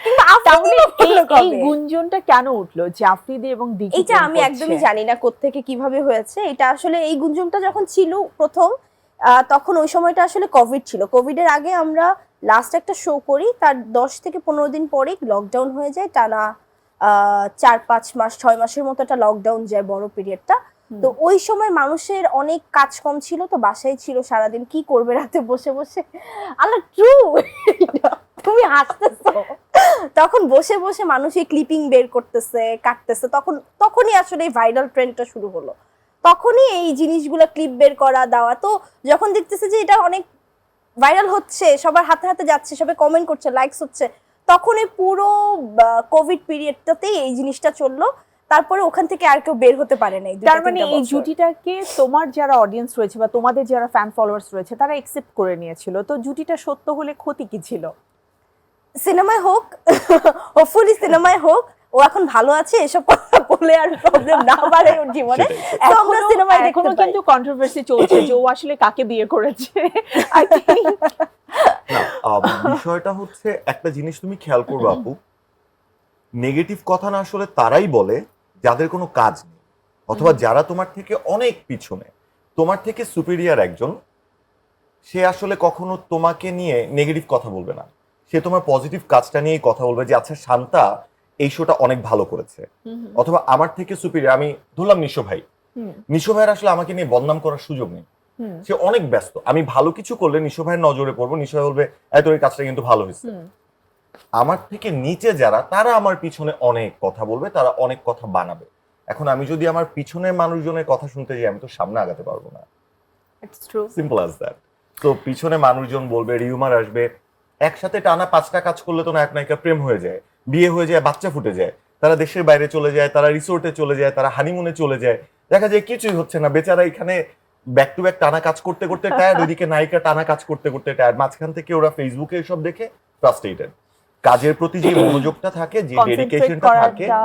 কিন্তু তাহলে আফ্রিদি এই কবে? গুঞ্জনটা কেন উঠলো যে আফ্রিদি এবং দিঘি এইটা প্রেম আমি করছে? একদমই জানি না কোত্থেকে কিভাবে হয়েছে এটা। আসলে এই গুঞ্জনটা যখন ছিল প্রথম, তখন ওই সময়টা আসলে কোভিড ছিল। কোভিডের আগে আমরা লাস্ট একটা শো করি, তার 10 থেকে 15 দিন পরে লকডাউন হয়ে যায়, টানা 4-5 মাস 6 মাসের মতো একটা লকডাউন যায়, বড় পিরিয়ডটা। তো ওই সময় মানুষের অনেক কাজ কম ছিল, তো বাসায় ছিল সারাদিন, কি করবে রাতে বসে বসে। আল্লাহ ট্রু, তুমি হাসতেছো। তখন বসে বসে মানুষ এই ক্লিপিং বের করতেছে, কাটতেছে, তখনই আসলে এই ভাইরাল ট্রেন্ডটা শুরু হলো। তখনই এই জিনিসগুলো ক্লিপ বের করা দেওয়া। তো যখন দেখতেছে যে এটা অনেক ভাইরাল হচ্ছে, সবার হাতে হাতে যাচ্ছে, সবাই কমেন্ট করছে, লাইকস হচ্ছে, তখন এই পুরো কোভিড পিরিয়ডটাতেই এই জিনিসটা চললো। তারপরে ওখান থেকে আর কেউ বের হতে পারে নাই। তার মানে এই জুটিটাকে তোমার যারা অডিয়েন্স রয়েছে বা তোমাদের যারা ফ্যান ফলোয়ার্স রয়েছে তারা একসেপ্ট করে নিয়েছিল, তো জুটিটা সত্য হলে ক্ষতি কি ছিল? সিনেমায় হোক, হোপফুলি সিনেমায় হোক, ও এখন ভালো আছে, এসব কথা বলে আর প্রবলেম না বাড়ে ওর জীবনে। তো আমরা সিনেমায় এখনো দেখতে কিন্তু কন্ট্রোভার্সি চলছে যে ও আসলে কাকে বিয়ে করেছে। I think না, বিষয়টা হচ্ছে একটা জিনিস তুমি খেয়াল করবে আপু, নেগেটিভ কথা না আসলে তারাই বলে যাদের কোনো কাজ নেই, অথবা যারা তোমার থেকে অনেক পিছনে, তোমার থেকে সুপিরিয়র একজন, সে আসলে কখনো তোমাকে নিয়ে নেগেটিভ কথা বলবে না, সে তোমার পজিটিভ কাজটা নিয়েই কথা বলবে যে আচ্ছা শান্তা এই শোটা অনেক ভালো করেছে। অথবা আমার থেকে সুপিরিয়র, আমি ধরলাম নিশো ভাই, নিশো ভাইয়ের আসলে আমাকে নিয়ে বদনাম করার সুযোগ নেই, সে অনেক ব্যস্ত। আমি ভালো কিছু করলে নিশো ভাইয়ের নজরে পড়বো, নিশো ভাই বলবে এই তোর এই কাজটা কিন্তু ভালো হয়েছে। আমার থেকে নিচে যারা, তারা আমার পিছনে অনেক কথা বলবে, তারা অনেক কথা বানাবে। এখন আমি যদি আমার পিছনের মানুষজনের কথা শুনতে যাই, আমি তো সামনে আগাতে পারবো না। It's true. Simple as that. তো পিছনে মানুষজন বলবে, রিউমার আসবে, একসাথে টানা 5টা কাজ করলে তো নায়ক নায়িকা প্রেম হয়ে যায়, বিয়ে হয়ে যায়, বাচ্চা ফুটে যায়, তারা দেশের বাইরে চলে যায়, তারা রিসোর্টে চলে যায়, তারা হানিমুনে চলে যায়, দেখা যায় কিছুই হচ্ছে না, বেচারা এখানে ব্যাক টু ব্যাক টানা কাজ করতে করতে টায়ার্ড, ওইদিকে নায়িকা টানা কাজ করতে করতে টায়ার্ড, মাঝখান থেকে ওরা ফেসবুকে এসব দেখে ফ্রাস্ট্রেটেড। কাজের প্রতি যে মনোযোগটা থাকে, যে Concentrate ডেডিকেশনটা থাকে, করাটা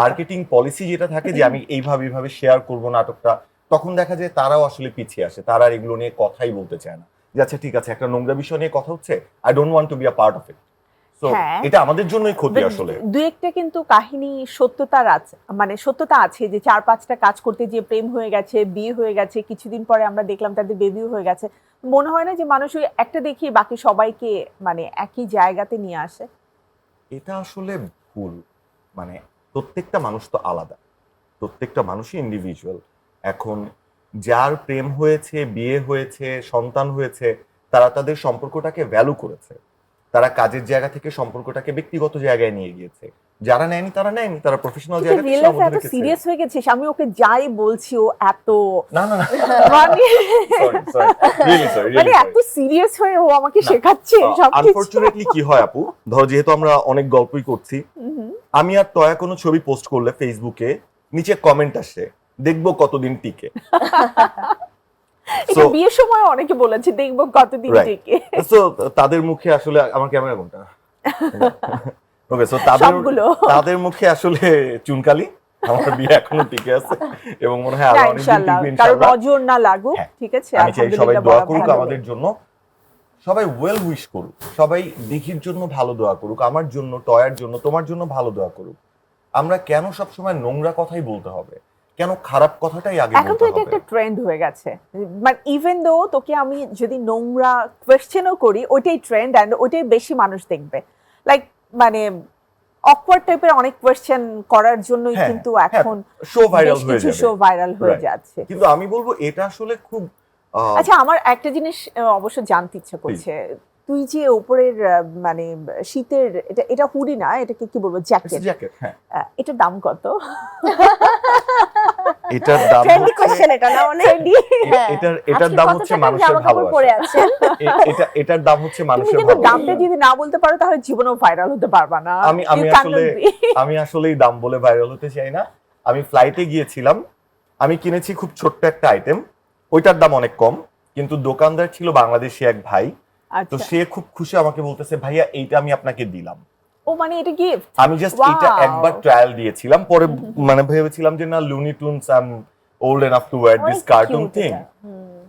মার্কেটিং পলিসি যেটা থাকে যে আমি এইভাবে শেয়ার করব নাটকটা, তখন দেখা যায় তারাও আসলে পিছিয়ে আসে, তারা আর এগুলো নিয়ে কথাই বলতে চায় না, যে আচ্ছা ঠিক আছে একটা নোংরা বিষয় নিয়ে কথা হচ্ছে, I don't want to be a part of it. So হ্যাঁ। এটা আমাদের জন্যই ক্ষতি But আসলে। দু একটা কিন্তু কাহিনী সত্যতার আছে, মানে সত্যতা আছে যে 4-5টা কাজ করতে গিয়ে প্রেম হয়ে গেছে, বিয়ে হয়ে গেছে, কিছুদিন পরে আমরা দেখলাম তাদের বেবিও হয়ে গেছে। মনে হয় না যে মানুষ ওই একটা দেখিয়ে বাকি সবাইকে মানে একই জায়গাতে নিয়ে আসে? এটা আসলে ভুল। মানে প্রত্যেকটা মানুষ তো আলাদা, প্রত্যেকটা মানুষই ইন্ডিভিজুয়াল। এখন যার প্রেম হয়েছে, বিয়ে হয়েছে, সন্তান হয়েছে, তারা তাদের সম্পর্কটাকে ভ্যালু করেছে, তারা কাজের জায়গা থেকে সম্পর্কটাকে ব্যক্তিগত জায়গায় নিয়ে গিয়েছে। যারা নেয়নি তারা নেয়নি, তারা প্রফেশনাল জায়গা থেকে রিয়েল লাইফে সীমাবদ্ধ এত রেখেছে। সিরিয়াস হয়ে গেছিস, আমি ওকে যাই বলছি ও এত না না না, মানে রিয়েলি সরি, মানে এত সিরিয়াস হয়ে ও আমাকে শেখাচ্ছে সবকিছু। আনফরচুনেটলি কি হয় আপু, ধরো যেহেতু আমরা অনেক গল্পই করছি, আমি আর তয়া কোনো ছবি পোস্ট করলে ফেসবুকে নিচে কমেন্ট আসে, দেখবো কতদিন টিকে। এটা বিয়ের সময় অনেকে বলেছে দেখবো কতদিন Right. থেকে। সো তাদের মুখে আসলে আমার ক্যামেরা কোনটা, ওকে, সো সবগুলো। তাদের মুখে আসলে চুনকালি, আমার বিয়ে এখনো টিকে আছে এবং মনে হয় না, আরো অনেকদিন ইনশাআল্লাহ টিকবে কারো ইনশাআল্লাহ। নজর না লাগুক, হ্যাঁ। ঠিক আছে? আমি চাই সবাই আলহামদুলিল্লাহ, দোয়া বলা করুক ভালো। আমাদের জন্য, সবাই ওয়েল উইশ করুক, সবাই দিঘির জন্য ভালো দোয়া করুক, আমার জন্য, টয়ার জন্য, তোমার জন্য ভালো দোয়া করুক। আমরা কেন সবসময় নোংরা কথাই বলতে হবে, কেন খারাপ কথাটাই আগে এখন তো বলতে এটা হবে? একটা ট্রেন্ড হয়ে গেছে, মানে ইভেন দো তোকে আমি যদি নোংরা কোয়েশ্চেনও করি ওইটাই ট্রেন্ড এন্ড ওইটাই বেশি মানুষ দেখবে। লাইক মানে অকওয়ার্ড টাইপের অনেক কোয়েশ্চেন করার জন্যই হ্যাঁ, কিন্তু হ্যাঁ, এখন শো ভাইরাল বেশ হয়ে কিছু যাবে। শো ভাইরাল হয়ে Right. যাচ্ছে। কিন্তু আমি বলবো এটা আসলে খুব আচ্ছা, আমার একটা জিনিস অবশ্য জানতে ইচ্ছে করছে, তুই যে উপরের মানে শীতের এটা এটা হুডি না, এটাকে কি বলবো, জ্যাকেট, জ্যাকেট, হ্যাঁ, এটার দাম কত? এটার দাম ট্রেন্ডি হচ্ছে কোশ্চেন এটা না মানে হ্যাঁ। এটার আজকে দাম কত হচ্ছে টাকার মানুষের জামা কাপড় ভালোবাসা। পরে আছেন? এটার দাম হচ্ছে তুমি মানুষের কিন্তু ভালোবাসা। দামটা যদি না বলতে পারো তাহলে জীবনেও ভাইরাল হতে পারবা না। আমি You cannot আসলে be. আমি আসলেই দাম বলে ভাইরাল হতে চাই না। আমি ফ্লাইটে গিয়েছিলাম, আমি কিনেছি খুব ছোট্ট একটা আইটেম, ওইটার দাম অনেক কম, কিন্তু দোকানদার ছিল বাংলাদেশি এক ভাই, তো আচ্ছা, সে খুব খুশি আমাকে বলতেছে ভাইয়া এইটা আমি আপনাকে দিলাম। ও মানে এটা গিফট? আমি জাস্ট Wow. এটা একবার ট্রায়াল দিয়েছিলাম, পরে মানে ভেবেছিলাম যে না, Luni toons I am old enough to wire this cartoon thing.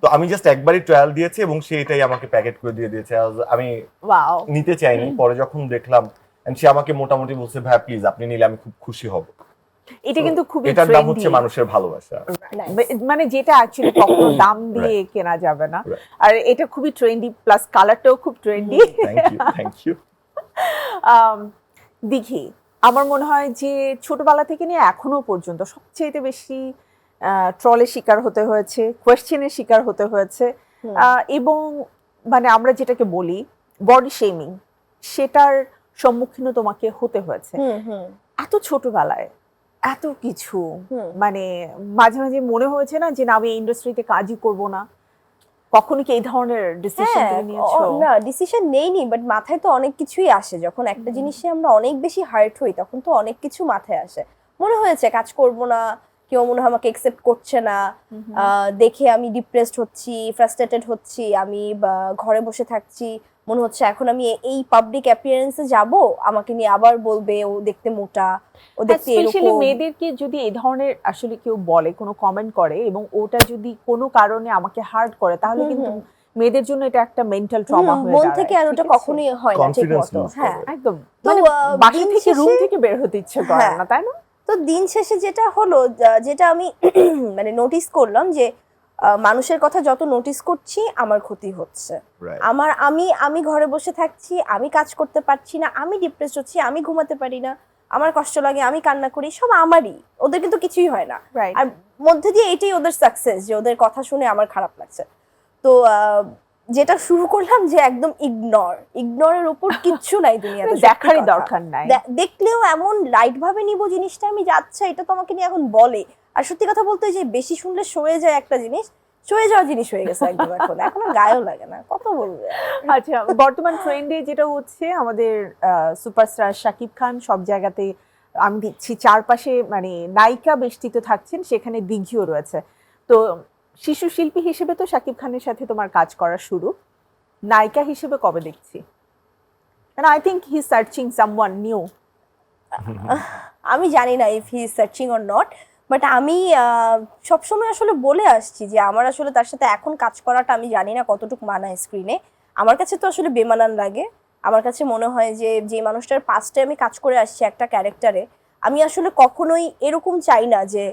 তো আমি জাস্ট একবারই ট্রায়াল দিয়েছি এবং সে এটাই আমাকে প্যাকেট করে দিয়ে দিয়েছে। আমি ওয়াও, নিতে চাইনি, পরে যখন দেখলাম and সে আমাকে মোটামুটি বলছে ভাইয়া প্লিজ আপনি নিলে আমি খুব খুশি হব। এটা কিন্তু খুবই এটার দাম হচ্ছে ট্রেন্ডি, মানুষের ভালোবাসা। মানে যেটা অ্যাকচুয়ালি কখনো দাম দিয়ে কেনা যাবে না। Right. আর এটা খুবই ট্রেন্ডি, প্লাস কালারটাও খুব ট্রেন্ডি। Thank you. দিঘি আমার মনে হয় যে ছোটবেলা থেকে নিয়ে এখনো পর্যন্ত সবচেয়ে বেশি ট্রলের শিকার হতে হয়েছে, কোয়েশ্চেনের শিকার হতে হয়েছে, এবং মানে আমরা যেটাকে বলি বডি শেমিং, সেটার সম্মুখীনও তোমাকে হতে হয়েছে। এত ছোটবেলায় এত কিছু, মানে মাঝে মাঝে মনে হয়েছে না যে না আমি এই ইন্ডাস্ট্রিতে কাজই করব না? কখনো কি এই ধরনের ডিসিশন তুমি নিয়েছো? না, ডিসিশন নেইনি, বাট মাথায় তো অনেক কিছুই আসে। যখন একটা জিনিসে আমরা অনেক বেশি হার্ট হই তখন তো অনেক কিছু মাথায় আসে। মনে হয়েছে কাজ করব না, কেউ মনে হয় আমাকে একসেপ্ট করছে না, দেখে আমি ডিপ্রেসড হচ্ছি, ফ্রাস্ট্রেটেড হচ্ছি, আমি ঘরে বসে থাকছি, মনে হচ্ছে এখন আমি এই পাবলিক অ্যাপিয়ারেন্সে যাব, আমাকে নিয়ে আবার বলবে ও দেখতে মোটা, ও দেখতে স্পেশালি এরকম। মেয়েদেরকে যদি এই ধরনের আসলে কেউ বলে, কোনো কমেন্ট করে এবং ওটা যদি কোনো কারণে আমাকে হার্ট করে, তাহলে কিন্তু মেয়েদের জন্য এটা একটা মেন্টাল ট্রমা হয়ে মন দাঁড়ায়। থেকে আর ওটা ঠিক আছে? কখনোই হয় না ঠিক Confidence মতো। lose হ্যাঁ, করে। একদম, তো, মানে বাসা দিন থেকে রুম শেষে- থেকে বের হতে ইচ্ছে করে হ্যাঁ। না, তাই না? তো দিন শেষে যেটা হলো, যেটা আমি মানে নোটিস করলাম যে মানুষের কথা যত নোটিস করছি আমার ক্ষতি হচ্ছে। Right. আমি ঘরে বসে থাকছি, আমি কাজ করতে পারছি না, আমি ডিপ্রেসড হচ্ছি, আমি ঘুমাতে পারি না, আমার কষ্ট লাগে, আমি কান্না করি, সব আমারই, ওদের কিন্তু কিছুই হয় না। Right. আর মধ্যে দিয়ে এটাই ওদের সাকসেস যে ওদের কথা শুনে আমার খারাপ লাগছে। তো যেটা শুরু করলাম যে একদম ইগনোরের উপর কিচ্ছু নাই দুনিয়াতে, সত্যি দেখারই কথা। দরকার নাই। দেখলেও এমন লাইট ভাবে নিব জিনিসটা, আমি যাচ্ছে এটা তো আমাকে নিয়ে এখন বলে। আর সত্যি কথা বলতে যে বেশি শুনলে সয়ে যায় একটা জিনিস, সয়ে যাওয়া জিনিস হয়ে গেছে একদম। এখন আর গায়েও লাগে না, কত বলবে। আচ্ছা, বর্তমান ট্রেন্ডে যেটা হচ্ছে আমাদের সুপারস্টার শাকিব খান সব জায়গাতে আমি দেখছি চারপাশে মানে নায়িকা বেষ্টিত থাকছেন, সেখানে দিঘিও রয়েছে। তো শিশু শিল্পী হিসেবে তো শাকিব খানের সাথে তোমার কাজ করা শুরু, নায়িকা হিসেবে কবে দেখছি? And I think he's searching someone new. আমি জানি না if he is searching or not, but আমি সবসময় আসলে বলে আসছি যে আমার আসলে তার সাথে এখন কাজ করাটা আমি জানি না কতটুকু মানায় স্ক্রিনে। আমার কাছে তো আসলে বেমানান লাগে। আমার কাছে মনে হয় যে মানুষটার পাস্টে আমি কাজ করে আসছি একটা ক্যারেক্টারে, আমি আসলে কখনোই এরকম চাই না যে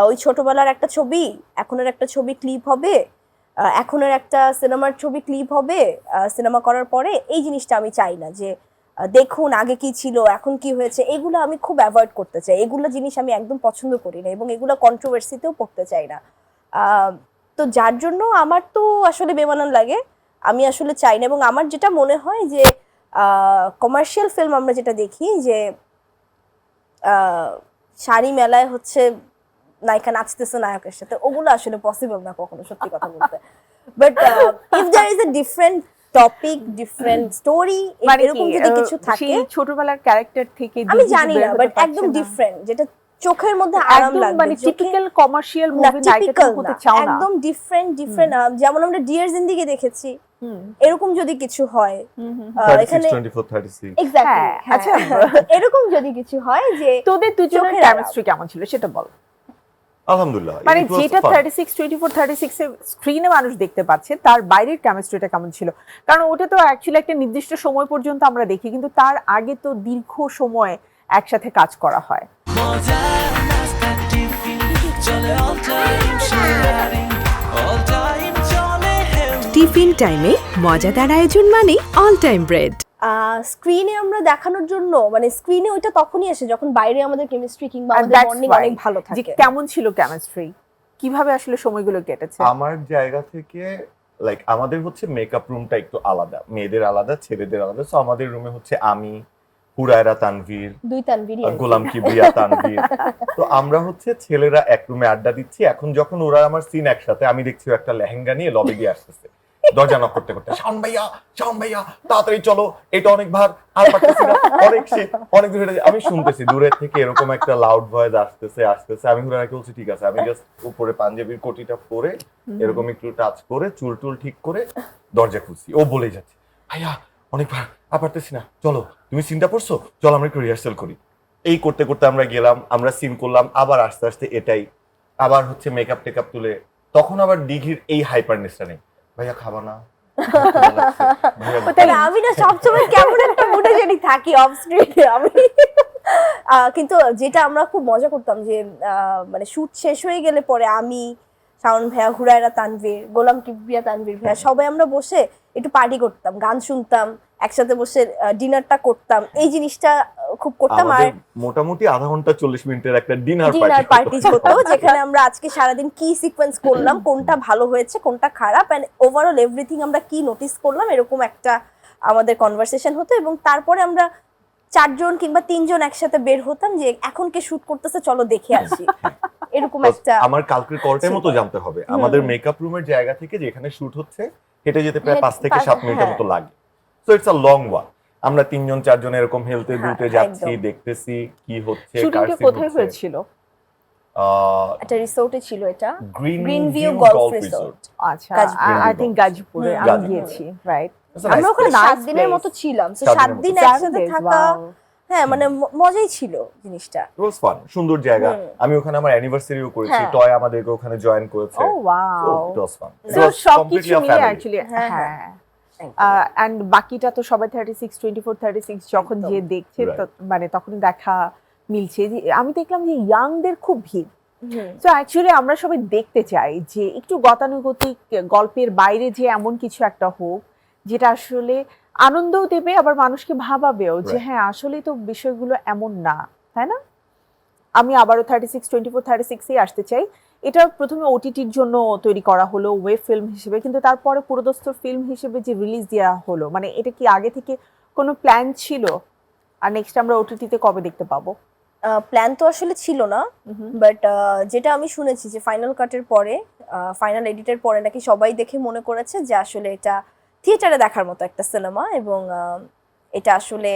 ওই ছোটবেলার একটা ছবি এখনের একটা ছবি ক্লিপ হবে, এখনের একটা সিনেমার ছবি ক্লিপ হবে সিনেমা করার পরে। এই জিনিসটা আমি চাই না যে দেখুন আগে কি ছিল এখন কি হয়েছে, এগুলো আমি খুব অ্যাভয়েড করতে চাই। এগুলো জিনিস আমি একদম পছন্দ করি না এবং এগুলো কন্ট্রোভার্সিতেও পড়তে চাই না। তো যার জন্য আমার তো আসলে বেমানান লাগে, আমি আসলে চাই না। এবং আমার যেটা মনে হয় যে কমার্শিয়াল ফিল্ম আমরা যেটা দেখি যে শাড়ি মেলায় হচ্ছে নায়িকা নাচতেছে নায়কের সাথে, ওগুলো আসলে পসিবল না কখনো, সত্যি কথা বলতে। But if there is a different topic, different story, মানে এরকম যদি কিছু থাকে, সেই ছোটবেলার ক্যারেক্টার থেকে আমি দিঘি জানি বের না, হতে বাট পারছে একদম না। ডিফারেন্ট, যেটা চোখের মধ্যে আরাম একদম লাগবে, মানে টিপিক্যাল কমার্শিয়াল না মুভি নায়িকা টিপিক্যাল তুমি হতে না, চাও না। একদম ডিফারেন্ট। যেমন আমরা ডিয়ার জিন্দেগি দেখেছি, এরকম যদি কিছু হয় এখানে 36, 24, 36 এক্স্যাক্টলি, হ্যাঁ, আচ্ছা। এরকম যদি কিছু হয় যে তোদের দুজনের চোখের কেমিস্ট্রি কেমন ছিল সেটা বল। আলহামদুলিল্লাহ, মানে it was যেটা fun. 36, 24, 36 এর স্ক্রিনে মানুষ দেখতে পাচ্ছে, তার বাইরের কেমিস্ট্রিটা কেমন ছিল? কারণ ওটা তো অ্যাকচুয়ালি একটা নির্দিষ্ট সময় পর্যন্ত আমরা দেখি, কিন্তু তার আগে তো দীর্ঘ সময় একসাথে কাজ করা হয়। মজার নাস্তা টিফিন চলে all time sharing, all time চলে হেলথি। টিফিন টাইমে মজাদার আয়োজন মানে অল টাইম ব্রেড। স্ক্রিনে আমরা দেখানোর জন্য, মানে স্ক্রিনে ওইটা তখনই আসে যখন বাইরে আমাদের কেমিস্ট্রি কিংবা And আমাদের that's বন্ডিং why অনেক ভালো যে থাকে। কেমন ছিল কেমিস্ট্রি, কিভাবে আসলে সময়গুলো কেটেছে? আমার জায়গা থেকে লাইক আমাদের হচ্ছে মেকআপ রুমটা একটু আলাদা, মেয়েদের আলাদা ছেলেদের আলাদা। সো আমাদের রুমে হচ্ছে আমি, হুরায়রা তানভীর, দুই তানভীরই আর কি। গোলাম কিবরিয়া তানভীর। তো আমরা হচ্ছে ছেলেরা এক রুমে আড্ডা দিচ্ছি। এখন যখন ওরা আমার সিন একসাথে, আমি দেখছি ও একটা লেহেঙ্গা নিয়ে লবি দিয়ে আসতেছে, দরজা নক করতে করতে, শাওন ভাইয়া তাড়াতাড়ি চলো, এটা অনেক ভার, আর পারতেছি না, অনেক শীত, অনেক দূরে। আমি শুনতেছি দূরের থেকে এরকম একটা লাউড ভয়েস আসতেছে। আমি হুরায়রাকে বলছি ঠিক আছে। আমি জাস্ট উপরে পাঞ্জাবির কোটিটা পরে এরকম একটু টাচ করে চুল টুল ঠিক করে দরজা খুলছি, ও বলেই যাচ্ছে ভাইয়া অনেক ভার, আর পারতেছি না, চলো তুমি সিনটা পড়ছো, চলো আমরা একটু রিহার্সাল করি। এই করতে করতে আমরা গেলাম, আমরা সিন করলাম, আবার আস্তে আস্তে এটাই আবার হচ্ছে মেকআপ টেকআপ তুলে। তখন আবার দিঘির এই হাইপারনেসটা নেই, ভাইয়া খাবা না, তবে আমি না সবসময় কেমন একটা মুডে জানি থাকি অফ স্ক্রিনে আমি। কিন্তু যেটা আমরা খুব মজা করতাম যে মানে শুট শেষ হয়ে গেলে পরে আমি, শাওন ভাইয়া, হুরায়রা তানভীর, গোলাম কিবরিয়া তানভীর ভাইয়া সবাই আমরা বসে একটু পার্টি করতাম, গান শুনতাম, একসাথে বসে ডিনারটা করতাম। এই জিনিসটা খুব করতাম। আর আমাদের মোটামুটি আধা ঘন্টা 40 মিনিটের একটা ডিনার ডিনার পার্টি হতো যেখানে আমরা আজকে সারাদিন কি সিকোয়েন্স করলাম, কোনটা ভালো হয়েছে কোনটা খারাপ, এন্ড ওভারঅল এভরিথিং আমরা কি নোটিস করলাম, এরকম একটা আমাদের কনভারসেশন হতো। এবং তারপরে আমরা 4 জন কিংবা 3 জন একসাথে বের হতাম যে এখন কে শুট করতেছে চলো দেখে আসি, এরকম একটা। আমার কালকের কলটার মতো জানতে হবে, আমাদের মেকআপ রুমের জায়গা থেকে যেখানে শুট হচ্ছে হেঁটে যেতে প্রায় 5 থেকে 7 মিনিটের মতো লাগে। So it's a long walk. আমরা 3 জন 4 জন এরকম হেলতে দুলতে যাচ্ছি, একদম। দেখতেছি কি হচ্ছে, শুটিংটা কোথায় হয়েছিল? একটা রিসোর্টে ছিল, এটা green green view view golf golf resort. আচ্ছা, গাজীপুরে। আই থিংক গাজীপুরে আমি গাজীপুরে। গিয়েছি, রাইট? আমরা ওখানে Nice 7 দিনের place. মতো ছিলাম। তো 7 7 দিন দিনের একসাথে থাকা, হ্যাঁ মানে মজাই ছিল জিনিসটা। ইট ওয়াজ ফান, সুন্দর জায়গা। আমি ওখানে আমার অ্যানিভার্সারিও করেছি, হ্যাঁ। টয় আমাদেরকে ওখানে জয়েন করেছে। Oh wow. It was fun, it So, was সবকিছু কমপ্লিটলি আ মিলে ফ্যামিলি। অ্যাকচুয়ালি, হ্যাঁ, হ্যাঁ। একদম। এন্ড বাকিটা তো সবাই 36, 24, 36 যখন একদম। যে দেখছে Right. মানে তখন দেখা মিলছে। যে আমি দেখলাম যে ইয়াংদের খুব ভিড়। হুম। তো অ্যাকচুয়ালি আমরা সবাই দেখতে চাই যে একটু গতানুগতিক গল্পের বাইরে যে এমন কিছু একটা হোক যেটা আসলে আনন্দও দেবে, আবার মানুষকে ভাবাবেও যে Right. হ্যাঁ আসলে তো বিষয়গুলো এমন না, তাই না? আমি আবারও 36, 24, 36 আসতে চাই। এটা প্রথমে ওটিটির জন্য তৈরি করা হলো ওয়েব ফিল্ম হিসেবে, কিন্তু তারপরে পুরোদস্তুর ফিল্ম হিসেবে যে রিলিজ দেওয়া হলো, মানে এটা কি আগে থেকে কোনো প্ল্যান ছিল? আর নেক্সট আমরা ওটিটিতে কবে দেখতে পাবো? প্ল্যান তো আসলে ছিল না, বাট যেটা আমি শুনেছি যে ফাইনাল কাটের পরে, ফাইনাল এডিটের পরে নাকি সবাই দেখে মনে করেছে যে আসলে এটা থিয়েটারে দেখার মতো একটা সিনেমা, এবং এটা আসলে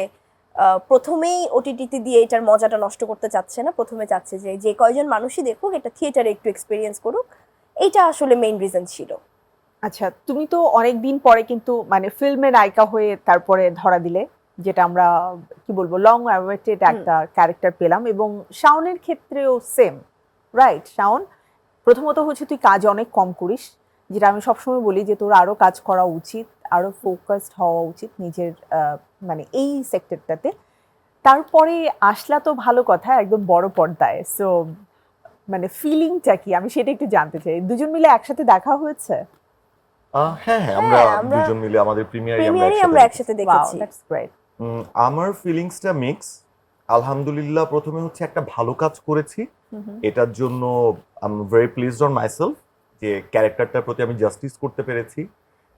প্রথমেই ওটিটিতে দিয়ে এটার মজাটা নষ্ট করতে চাচ্ছে না, প্রথমে চাচ্ছে যে যে কয়জন মানুষই দেখুক এটা থিয়েটারে একটু এক্সপিরিয়েন্স করুক, এইটা আসলে মেইন রিজন ছিল। আচ্ছা, তুমি তো অনেক দিন পরে কিন্তু মানে ফিল্মে নায়িকা হয়ে তারপরে ধরা দিলে, যেটা আমরা কি বলবো লং অ্যাওয়েটেড একটা ক্যারেক্টার পেলাম, এবং শাওনের ক্ষেত্রেও সেম, রাইট? শাওন, প্রথমত হচ্ছে তুই কাজ অনেক কম করিস, যেটা আমি সবসময় বলি যে তোর আরো কাজ করা উচিত, আরো ফোকাসড হওয়া উচিত নিজের মানে এই সেক্টরটাতে। তারপরে আসলা তো ভালো কথা, একদম বড় পর্দায়। সো মানে ফিলিংটা কি, আমি সেটা একটু জানতে চাই। দুজন মিলে একসাথে দেখা হয়েছে? হ্যাঁ হ্যাঁ, আমরা আমরা দুজন মিলে আমাদের প্রিমিয়ারই আমরা একসাথে ওয়াও, দেখেছি। That's great. আমার ফিলিংসটা মিক্স। আলহামদুলিল্লাহ, প্রথমে হচ্ছে একটা ভালো কাজ করেছি, এটার জন্য I am very pleased on myself যে ক্যারেক্টারটার প্রতি আমি জাস্টিস করতে পেরেছি।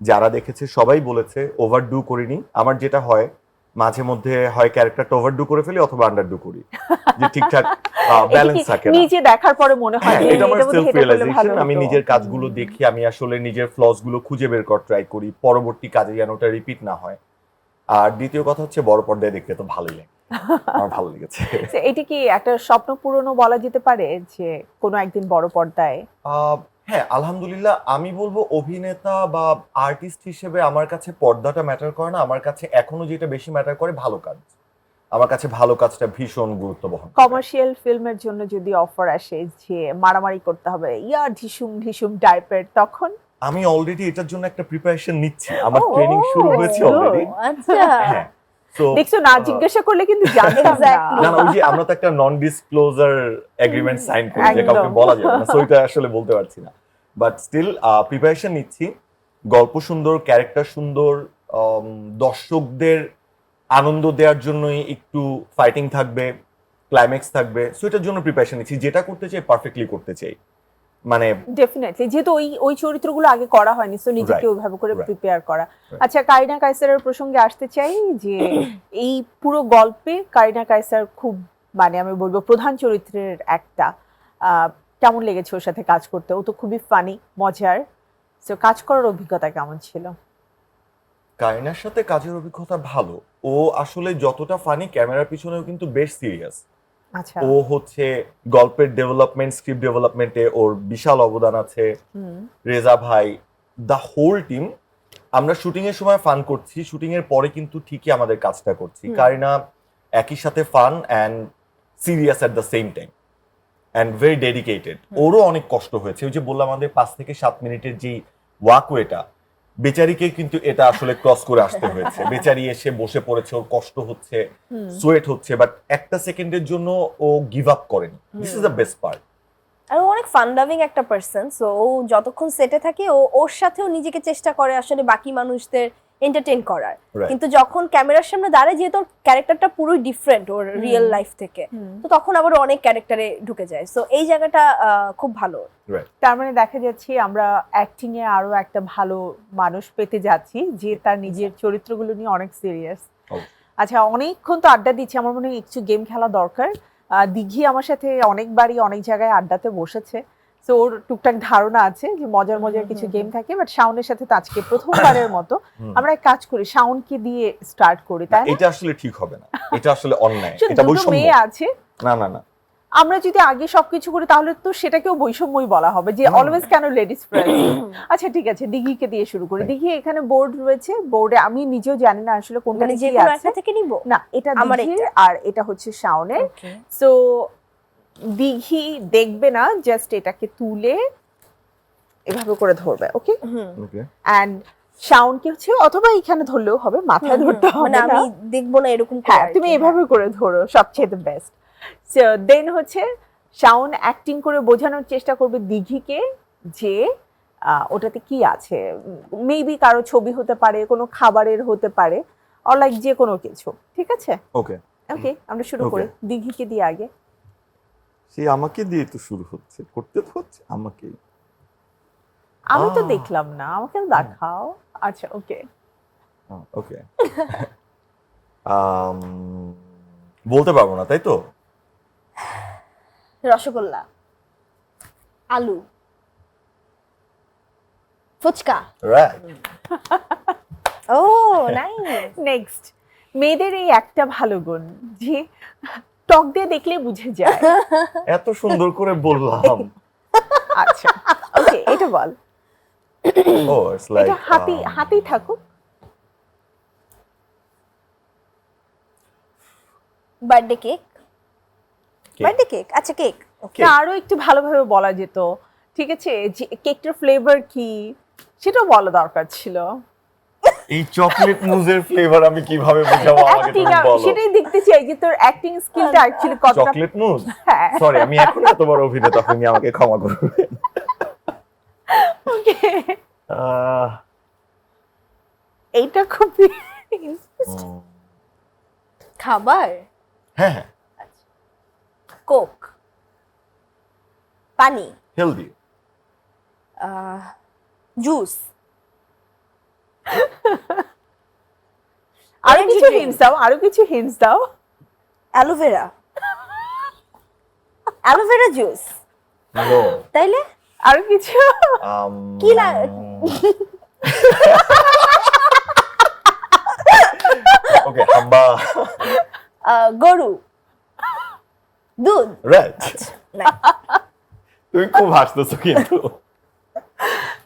যারা দেখেছে সবাই বলেছে ওভারডু করিনি। আমার যেটা হয় মাঝে মধ্যে হয় ক্যারেক্টারটা ওভারডু করে ফেলি অথবা আন্ডারডু করি, যে ঠিকঠাক ব্যালেন্স থাকে না। নিজে দেখার পরে মনে হয় হ্যাঁ, যে এটা আমার এটা বোধহয় সেলফ এটা করলে ভালো রিয়েলাইজেশন। আমি হতো। নিজের কাজগুলো দেখি, আমি আসলে নিজের ফ্লস গুলো খুঁজে বের করার ট্রাই করি, পরবর্তী কাজে যেন ওটা রিপিট না হয়। আর দ্বিতীয় কথা হচ্ছে বড় পর্দায় দেখতে তো ভালোই লাগে, আমার ভালো লেগেছে। তো এটা কি একটা স্বপ্ন পূরণও বলা যেতে পারে যে কোনো একদিন বড় পর্দায়? হ্যাঁ, আলহামদুলিল্লাহ। আমি বলবো অভিনেতা বা আর্টিস্ট হিসেবে আমার কাছে পর্দাটা ম্যাটার করে না। আমার কাছে এখনো যেটা বেশি ম্যাটার করে ভালো কাজ। আমার কাছে ভালো কাজটা ভীষণ গুরুত্ব বহন করে। কমার্শিয়াল ফিল্মের জন্য যদি অফার আসে যে মারামারি করতে হবে, ইয়া ঢিসুম ঢিসুম টাইপের, তখন? আমি অলরেডি এটার জন্য একটা প্রিপারেশন নিচ্ছি, আমার Oh, ট্রেনিং শুরু হয়েছে good. অলরেডি। আচ্ছা, হ্যাঁ, so, দেখছো না, জিজ্ঞাসা করলে কিন্তু জানতাম না। Exactly. না না, ওই যে আমরা তো একটা নন ডিসক্লোজার এগ্রিমেন্ট সাইন করি যে একদম। কাউকে বলা যাবে না, সো এটা আসলে বলতে পারছি না। বাট স্টিল প্রিপারেশন নিচ্ছি। গল্প সুন্দর, ক্যারেক্টার সুন্দর, দর্শকদের আনন্দ দেওয়ার জন্যই একটু ফাইটিং থাকবে, ক্লাইম্যাক্স থাকবে, সো এটার জন্য প্রিপারেশন নিচ্ছি। যেটা করতে চাই পারফেক্টলি করতে চাই, মানে ডেফিনেটলি, যেহেতু ওই চরিত্রগুলো আগে করা হয়নি, সো নিজেকে Right, ওইভাবে করে right. প্রিপেয়ার করা। Right. আচ্ছা, কারিনা কায়সারের প্রসঙ্গে আসতে চাই যে এই পুরো গল্পে কারিনা কায়সার খুব মানে আমি বলবো প্রধান চরিত্রের একটা। কেমন লেগেছে ওর সাথে কাজ করতে? ও তো খুবই ফানি, মজার। সো কাজ করার অভিজ্ঞতা কেমন ছিল? কারিনার সাথে কাজের অভিজ্ঞতা ভালো। ও আসলে যতটা ফানি, ক্যামেরার পিছনেও কিন্তু বেশ সিরিয়াস। আচ্ছা। ও হচ্ছে গল্পের ডেভেলপমেন্ট, স্ক্রিপ্ট ডেভেলপমেন্টে ওর বিশাল অবদান আছে। রেজা ভাই, দ্য হোল টিম। আমরা শুটিং এর সময় ফান করছি, শুটিং এর পরে কিন্তু ঠিকই আমাদের কাজটা করছি। কারিনা একই সাথে fun and serious at the same time and very dedicated. ওরও অনেক কষ্ট হয়েছে। ওই যে বললাম আমাদের 5 থেকে 7 মিনিটের যে ওয়াকওয়েটা, বেচারিকে কিন্তু এটা আসলে ক্রস করে আসতে হয়েছে। বেচারি এসে বসে পড়েছে, ওর কষ্ট হচ্ছে, সোয়েট হচ্ছে, বাট একটা সেকেন্ডের জন্য ও গিভ আপ করেনি। This is the best part. আর ও অনেক ফান লাভিং একটা পার্সন, সো ও যতক্ষণ সেটে থাকে ওর সাথেও নিজেকে চেষ্টা করে আসলে বাকি মানুষদের এন্টারটেইন করার। Right. কিন্তু যখন ক্যামেরার সামনে দাঁড়ায়, যেহেতু ওর ক্যারেক্টারটা পুরোই ডিফারেন্ট ওর রিয়েল লাইফ থেকে, তো তখন আবার ও অনেক ক্যারেক্টারে ঢুকে যায়। সো এই জায়গাটা খুব ভালো। তার মানে দেখা যাচ্ছে আমরা অ্যাক্টিং এ আরো একটা ভালো মানুষ পেতে যাচ্ছি যে তার নিজের চরিত্রগুলো নিয়ে অনেক সিরিয়াস। আচ্ছা, অনেকক্ষণ তো আড্ডা দিচ্ছি, আমার মনে হয় একটু গেম খেলা দরকার। দিঘি আমার সাথে অনেকবারই অনেক জায়গায় আড্ডাতে বসেছে, তো ওর টুকটাক ধারণা আছে যে মজার মজার কিছু গেম থাকে। বাট শাওনের সাথে তো আজকে প্রথমবারের মতো আমরা এক কাজ করি, শাওনকে দিয়ে স্টার্ট করি, তাই না? এটা আসলে ঠিক হবে না, এটা আসলে অন্যায়, শুধু এটা দুটো বৈষম্য। মেয়ে আছে, না না না, আমরা যদি আগে সবকিছু করি তাহলে তো সেটাকেও বৈষম্যই বলা হবে যে অলওয়েজ কেন লেডিস ফার্স্ট। আচ্ছা ঠিক আছে, দিঘিকে দিয়ে শুরু করি। দিঘি, এখানে বোর্ড রয়েছে, বোর্ডে আমি নিজেও জানি না আসলে কোনটা মানে কি যে কোনো আছে। একটা থেকে নিব? না, এটা আমার দিঘির এটা। আর এটা হচ্ছে শাওনের। সো দিঘি দেখবে না, জাস্ট এটাকে তুলে এভাবে করে ধরবে, ওকে? ওকে। এন্ড শাওনকে হচ্ছে অথবা এখানে ধরলেও হবে, মাথায় ধরতে হবে মানে না। আমি দেখবো না এরকম করে হ্যাঁ, আর তুমি কি। এভাবে করে ধরো, সবচেয়ে বেস্ট। সো দেন হচ্ছে শাওন অ্যাক্টিং করে বোঝানোর চেষ্টা করবে দিঘিকে যে ওটাতে কি আছে। মেবি কারো ছবি হতে পারে, কোনো খাবারের হতে পারে, অর লাইক যে কোনো কিছু। ঠিক আছে, ওকে ওকে, আমরা শুরু Okay. করি। দিঘিকে দিয়ে আগে। সে আমাকে দিয়ে তো শুরু হচ্ছে, করতে তো হচ্ছে আমাকে। আমি তো আহ। দেখলাম না, আমাকে দেখাও। আচ্ছা, ওকে। ওকে। বলতে পারবো না, তাই তো? রসগোল্লা, আলু, ফুচকা। রাইট। ও নাইস। নেক্সট, মেয়েদের এই একটা ভালো গুণ যে টক দিয়ে দেখলে বুঝে যায়। এত সুন্দর করে বললাম। আচ্ছা ওকে, এটা বল। ও ইটস লাইক এটা হাতি থাকুক। বার্থডে কেক, বার্থডে কেক, আচ্ছা কেক। ওকে, না, আরো একটু ভালোভাবে বলা যেত, ঠিক আছে, যে কেকটার ফ্লেভার কি সেটাও বলা দরকার ছিল। এই চকলেট মুজের ফ্লেভার আমি কিভাবে বুঝাবো আমাকে অ্যাক্টিং, তুমি বলো। সেটাই দেখতে চাই যে তোর অ্যাক্টিং স্কিলটা অ্যাকচুয়ালি কতটা। চকলেট মুজ, হ্যাঁ সরি আমি এখন এত বড় অভিনেতা, তুমি আমাকে ক্ষমা করবেন। ওকে, আহ, এইটা খুব খাবার, হ্যাঁ হ্যাঁ, কোক, পানি, হেলদি, জুস, আরো Energy কিছু drink. হিন্টস দাও, আরো কিছু হিন্টস দাও। অ্যালোভেরা, অ্যালোভেরা জুস, নো, তাইলে আরো কিছু কি ওকে, হাম্বা, গরু, দুধ, রাইট। না তুমি খুব হাসতেছো কিন্তু।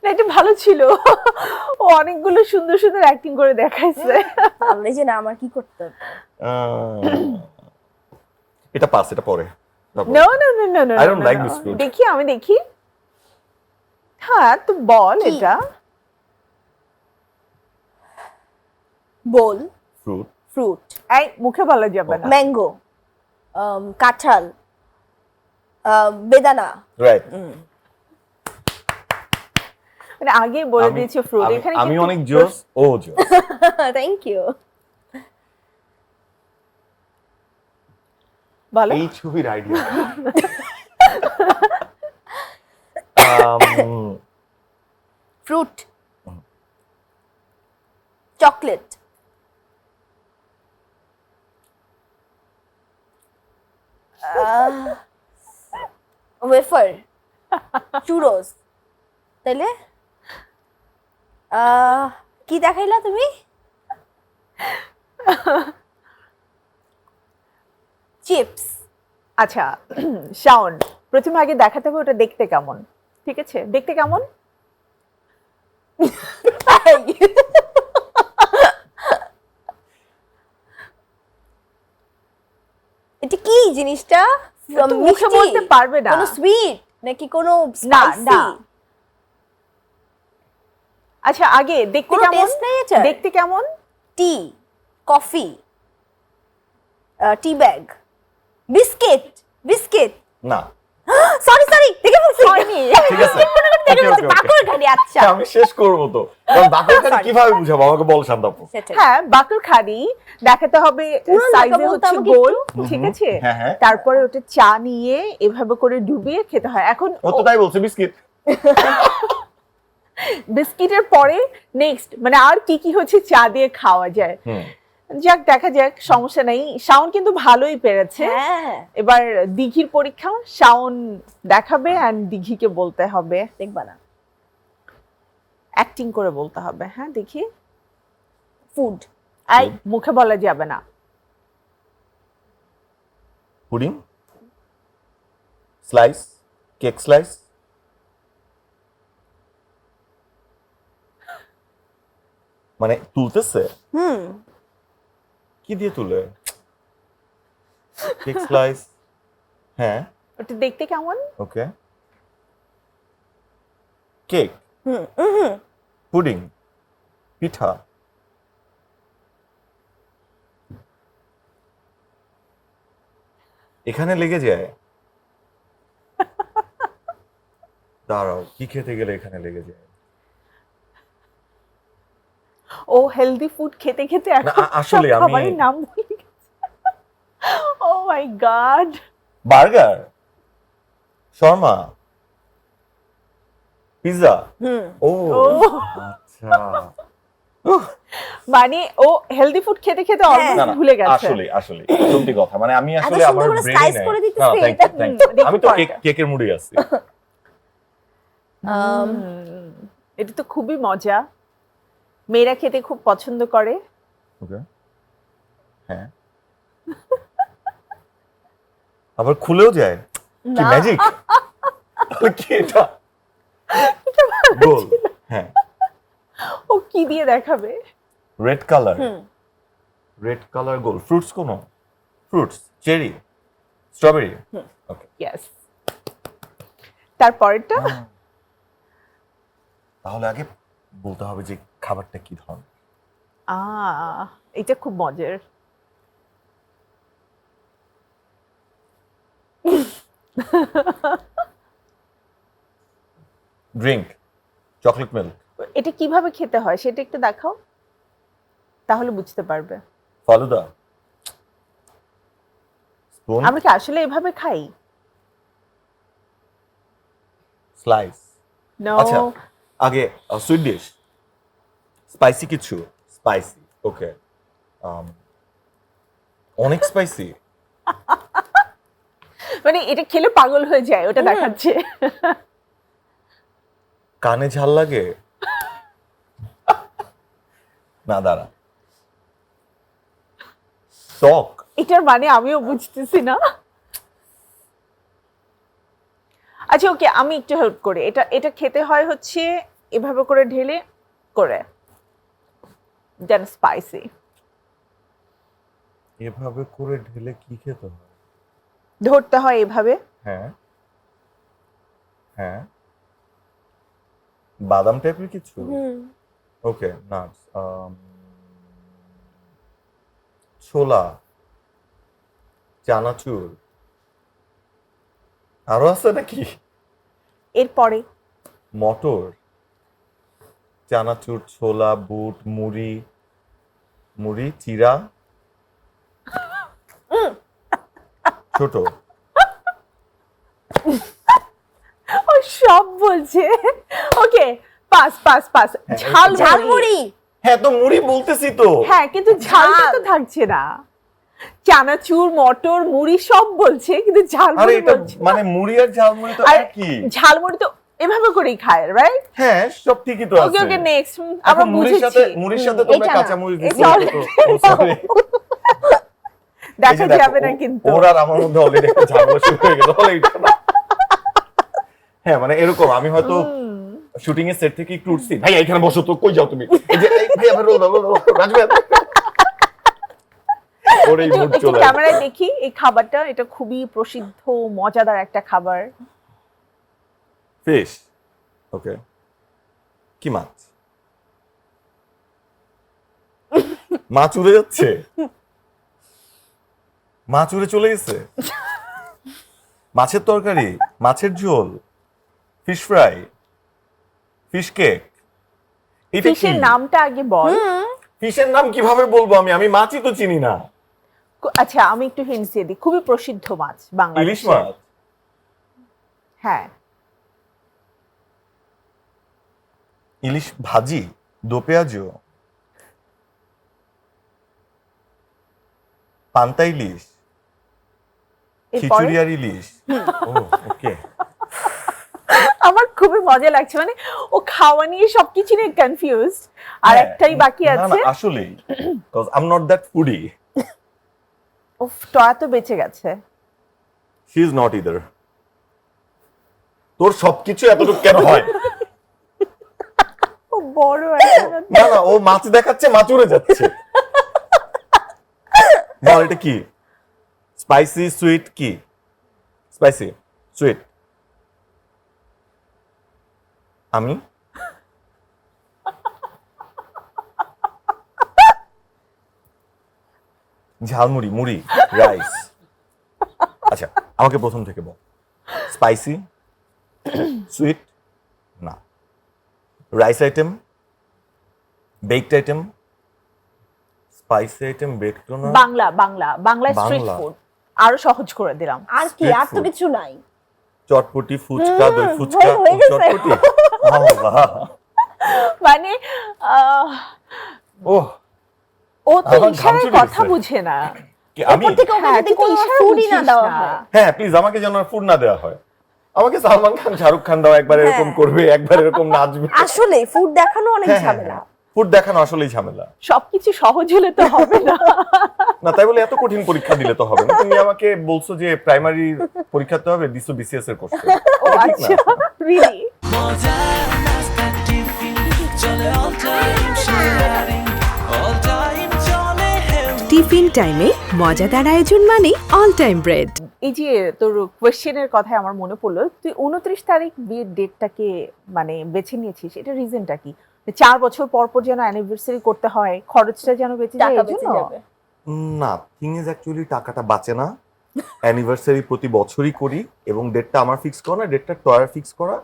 না, এটা ভালো ছিল। ও অনেকগুলো সুন্দর সুন্দর অ্যাক্টিং করে দেখাইছে। আমরা যে না আমার কি করতে হবে? এটা পাস, এটা পরে। No no no no no, I don't like this fruit. দেখি, আমি দেখি। হ্যাঁ তো বল কি? এটা। বোল, ফ্রুট, ফ্রুট, এই মুখে বলা যাবে না। ম্যাঙ্গো, কাঁঠাল, বেদানা, রাইট। মানে আগে বলে দিয়েছে ফ্রুট, এখানে আমি কিন্তু অনেক জোস, ও জোস। Thank you. বলো। এই ছবির idea. Fruit, chocolate, wafer, churros, তাইলে কি দেখাইলা তুমি? চিপস, আচ্ছা শাওন, প্রথমে আগে দেখাতে হবে ওটা দেখতে কেমন, ঠিক আছে? দেখতে কেমন? এটা কি জিনিসটা? তো মুখে বলতে পারবে না। কোনো সুইট নাকি কোনো না, স্পাইসি? না। আচ্ছা আগে দেখতে কোনো কেমন? টেস্ট নাই এটা? দেখতে কেমন? টি, কফি, টি ব্যাগ, বিস্কিট, বিস্কিট, না, সরি সরি দেখে বলছি হয়নি। ঠিক আছে। Okay, okay, okay. বাকুর খালি, আচ্ছা আমি শেষ করবো তো। কারণ বাকরখানি কিভাবে বুঝাবো আমাকে বল শান্তাপু। সেটাই। হ্যাঁ, বাকরখানি দেখাতে হবে, পুরো সাইজে নাকা বলতে হচ্ছে আমাকে গোল, একটু। ঠিক আছে? হ্যাঁ, হ্যাঁ। তারপরে ওটা চা নিয়ে এভাবে করে ডুবিয়ে খেতে হয়। এখন ও তো তাই বলছে, বিস্কিট। বিস্কিটের পরে নেক্সট মানে আর কি কি হচ্ছে চা দিয়ে খাওয়া যায়। হুম। যাক, দেখা যাক, সমস্যা নেই। শাওন কিন্তু ভালোই পেরেছে। হ্যাঁ, এবার দিঘির পরীক্ষা শাওন দেখাবে এন্ড দিঘিকে বলতে হবে, দেখবা না। অ্যাক্টিং করে বলতে হবে। হ্যাঁ দেখি, ফুড, এই মুখে বলা যাবে না। পুডিং, স্লাইস, কেক স্লাইস, মানে তুলতেছে, কি দিয়ে তুলে? কেক স্লাইস, হ্যাঁ, ওটা দেখতে কেমন? ওকে। কেক, পুডিং, পিঠা, এখানে লেগে যায়। দাঁড়াও, কি খেতে গেলে এখানে লেগে যায়? ও হেলদি ফুড খেতে খেতে এখন না, আসলে সব আমি- খাবারের নাম ভুলে গেছি। Oh my god. Burger, shawarma, pizza. ও আচ্ছা। মানে ও হেলদি ফুড খেতে খেতে অলমোস্ট না না, ভুলে গেছে। আসলে আসলে সত্যি কথা, মানে আমি আসলে সুন্দর আমার করে ব্রেইনে slice নাই। করে না, দিতেছে, thank you, এটা- thank you। দেখি আমি তো পরে। কেকের মুডে আছি। এটা তো খুবই মজা, মেয়েরা খেতে খুব পছন্দ করে। ওকে। হ্যাঁ আবার খুলেও যায় কি না। ম্যাজিক কি এটা গোল হ্যাঁ ও কি দিয়ে দেখাবে? রেড কালার রেড কালার গোল ফ্রুটস কোন fruits cherry strawberry okay yes. তারপরেরটা তাহলে আগে বলতে হবে যে খাবারটা কি ধরনের এটা খুব মজার। ড্রিঙ্ক চকলেট মিল্ক এটা কিভাবে খেতে হয় সেটা একটু দেখাও, তাহলে বুঝতে পারবে। ফালুদা স্পুন আমরা কি আসলে এভাবে খাই? Slice no. আচ্ছা আগে সুইট ডিশ স্পাইসি কিছু স্পাইসি ওকে অনেক স্পাইসি মানে এটা খেলে পাগল হয়ে যায় ওটা দেখাচ্ছে। কানে ঝাল লাগে না দাঁড়া টক এটার মানে আমিও বুঝতেছি না। আচ্ছা ওকে, আমি একটু হেল্প করি। এটা এটা খেতে হয় হচ্ছে এভাবে করে ঢেলে করে, দেন স্পাইসি। এভাবে করে ঢেলে কি খেতে হয় ধরতে হয় এভাবে। হ্যাঁ হ্যাঁ বাদাম টাইপের কিছু ওকে নাটস ছোলা চানাচুর আরো আছে নাকি এরপরে মটর চানাচুর ছোলা বুট মুড়ি মুড়ি চিরা ছোট ও সব বলছে। Okay pass pass pass. Jhalmuri. Jhalmuri. হ্যাঁ তো মুড়ি বলতেছি তো হ্যাঁ কিন্তু ঝালটা তো থাকছে না। চানাচুর মটর মুড়ি সব বলছে কিন্তু আরে ঝালমুড়ি এটা বলছে না। মানে মুড়ি আর ঝালমুড়ি তো আর একই ঝালমুড়ি তো এভাবে করেই খায়, রাইট? হ্যাঁ সব ঠিকই তো ওকে আছে ওকে নেক্সট আমরা এখন মুড়ির সাথে বুঝেছি। মুড়ির সাথে তোমরা এটা না। কাঁচা মুড়ি দিছো এটা তো ও sorry। এই যে দেখা দেখো, যাবে না কিন্তু। ওর আর আমার মধ্যে অলরেডি একটা ঝামেলা শুরু হয়ে গেল বলে এটা না। হ্যাঁ মানে এরকম আমি হয়তো শুটিং এর সেট থেকে একটু উঠছি ভাই এখানে বসো তো কই যাও তুমি এই যে এই ভাই আমার রোল রাজবে ওর এই মুড একটু চলে আসে। ক্যামেরায় দেখি এই খাবারটা। এটা খুবই প্রসিদ্ধ মজাদার একটা খাবার। ফিশ ওকে কি মাছ মাছ উড়ে যাচ্ছে মাছ উড়ে চলে গেছে মাছের তরকারি মাছের ঝোল ফিশ ফ্রাই ফিশ কেক এটা কি ফিশের নামটা আগে বল। ফিশের নাম কিভাবে বলবো আমি আমি মাছই তো চিনি না আচ্ছা আমি একটু হিন্টস দিয়ে দিই। খুবই প্রসিদ্ধ মাছ ইলিশ বাংলাদেশে। মাছ হ্যাঁ ইলিশ ভাজি দো পেঁয়াজু পান্তা ইলিশ এরপরে খিচুড়ি আর ইলিশ ও ওকে আমার খুবই মজা লাগছে। মানে ও খাওয়া নিয়ে সবকিছু নিয়ে কনফিউজ। আর একটাই বাকি আছে। আসলে cuz I'm not that foodie ও টয়া তো বেঁচে গেছে। she is not either তোর সবকিছু এতটুকু কেন হয় ও বড় একটা না না ও মাছ দেখাচ্ছে মাছ উড়ে যাচ্ছে বল এটা কি স্পাইসি সুইট কি স্পাইসি সুইট আমি ঝালমুড়ি মুড়ি রাইস আচ্ছা আমাকে প্রথম থেকে বল স্পাইসি সুইট না rice item baked item spicy item baked না বাংলা বাংলা বাংলা স্ট্রিট বাংলা। ফুড। আরো সহজ করে দিলাম। আর কি Street আর তো food. কিছু নাই। চটপটি ফুচকা দই ফুচকা হয়ে গেছে। চটপটি আল্লাহ মানে ওহ ও তো আমার ঘাম ইশারায় চলে কথা গেছে। বুঝে না। কি আমি এরপর থেকে ওকে হ্যাঁ, যদি কিন্তু কোনো ইশারা ফুডই না বুঝিস দেওয়া না। হয়। হ্যাঁ প্লিজ আমাকে যেন ফুড না দেওয়া হয় আমাকে সালমান খান শাহরুখ খান দাও একবার এরকম হ্যাঁ। করবে একবার এরকম নাচবে আসলে ফুড দেখানো অনেক হ্যাঁ, ঝামেলা। ফুড দেখানো আসলেই ঝামেলা। সবকিছু সহজ হলে তো হবে না। না তাই বলে এত কঠিন পরীক্ষা দিলে তো হবে না। তুমি আমাকে বলছো যে প্রাইমারি পরীক্ষাতে হবে, দিছো বিসিএস এর কোর্স। ও আচ্ছা, রিলি? মজার নাস্তা টিফিন চলে all time sharing, all time চলে হেলথ। টিফিন টাইমে মজাদার আয়োজন মানেই অল টাইম ব্রেড। এই যে তোর কোয়েশ্চেনের কথায় আমার মনে পড়লো, তুই 29 তারিখ বিয়ের ডেটটাকে মানে বেছে নিয়েছিস, এটা রিজনটা কি? 4 বছর পর পর যেন অ্যানিভার্সারি করতে হয়, খরচটা যেন বেঁচে যায় টাকা এই বেঁচে জন্য? যাবে। না, থিং ইজ অ্যাকচুয়ালি টাকাটা বাঁচে না। অ্যানিভার্সারি প্রতি বছরই করি এবং ডেটটা আমার ফিক্স করা না, ডেটটা টয়ার ফিক্স করা।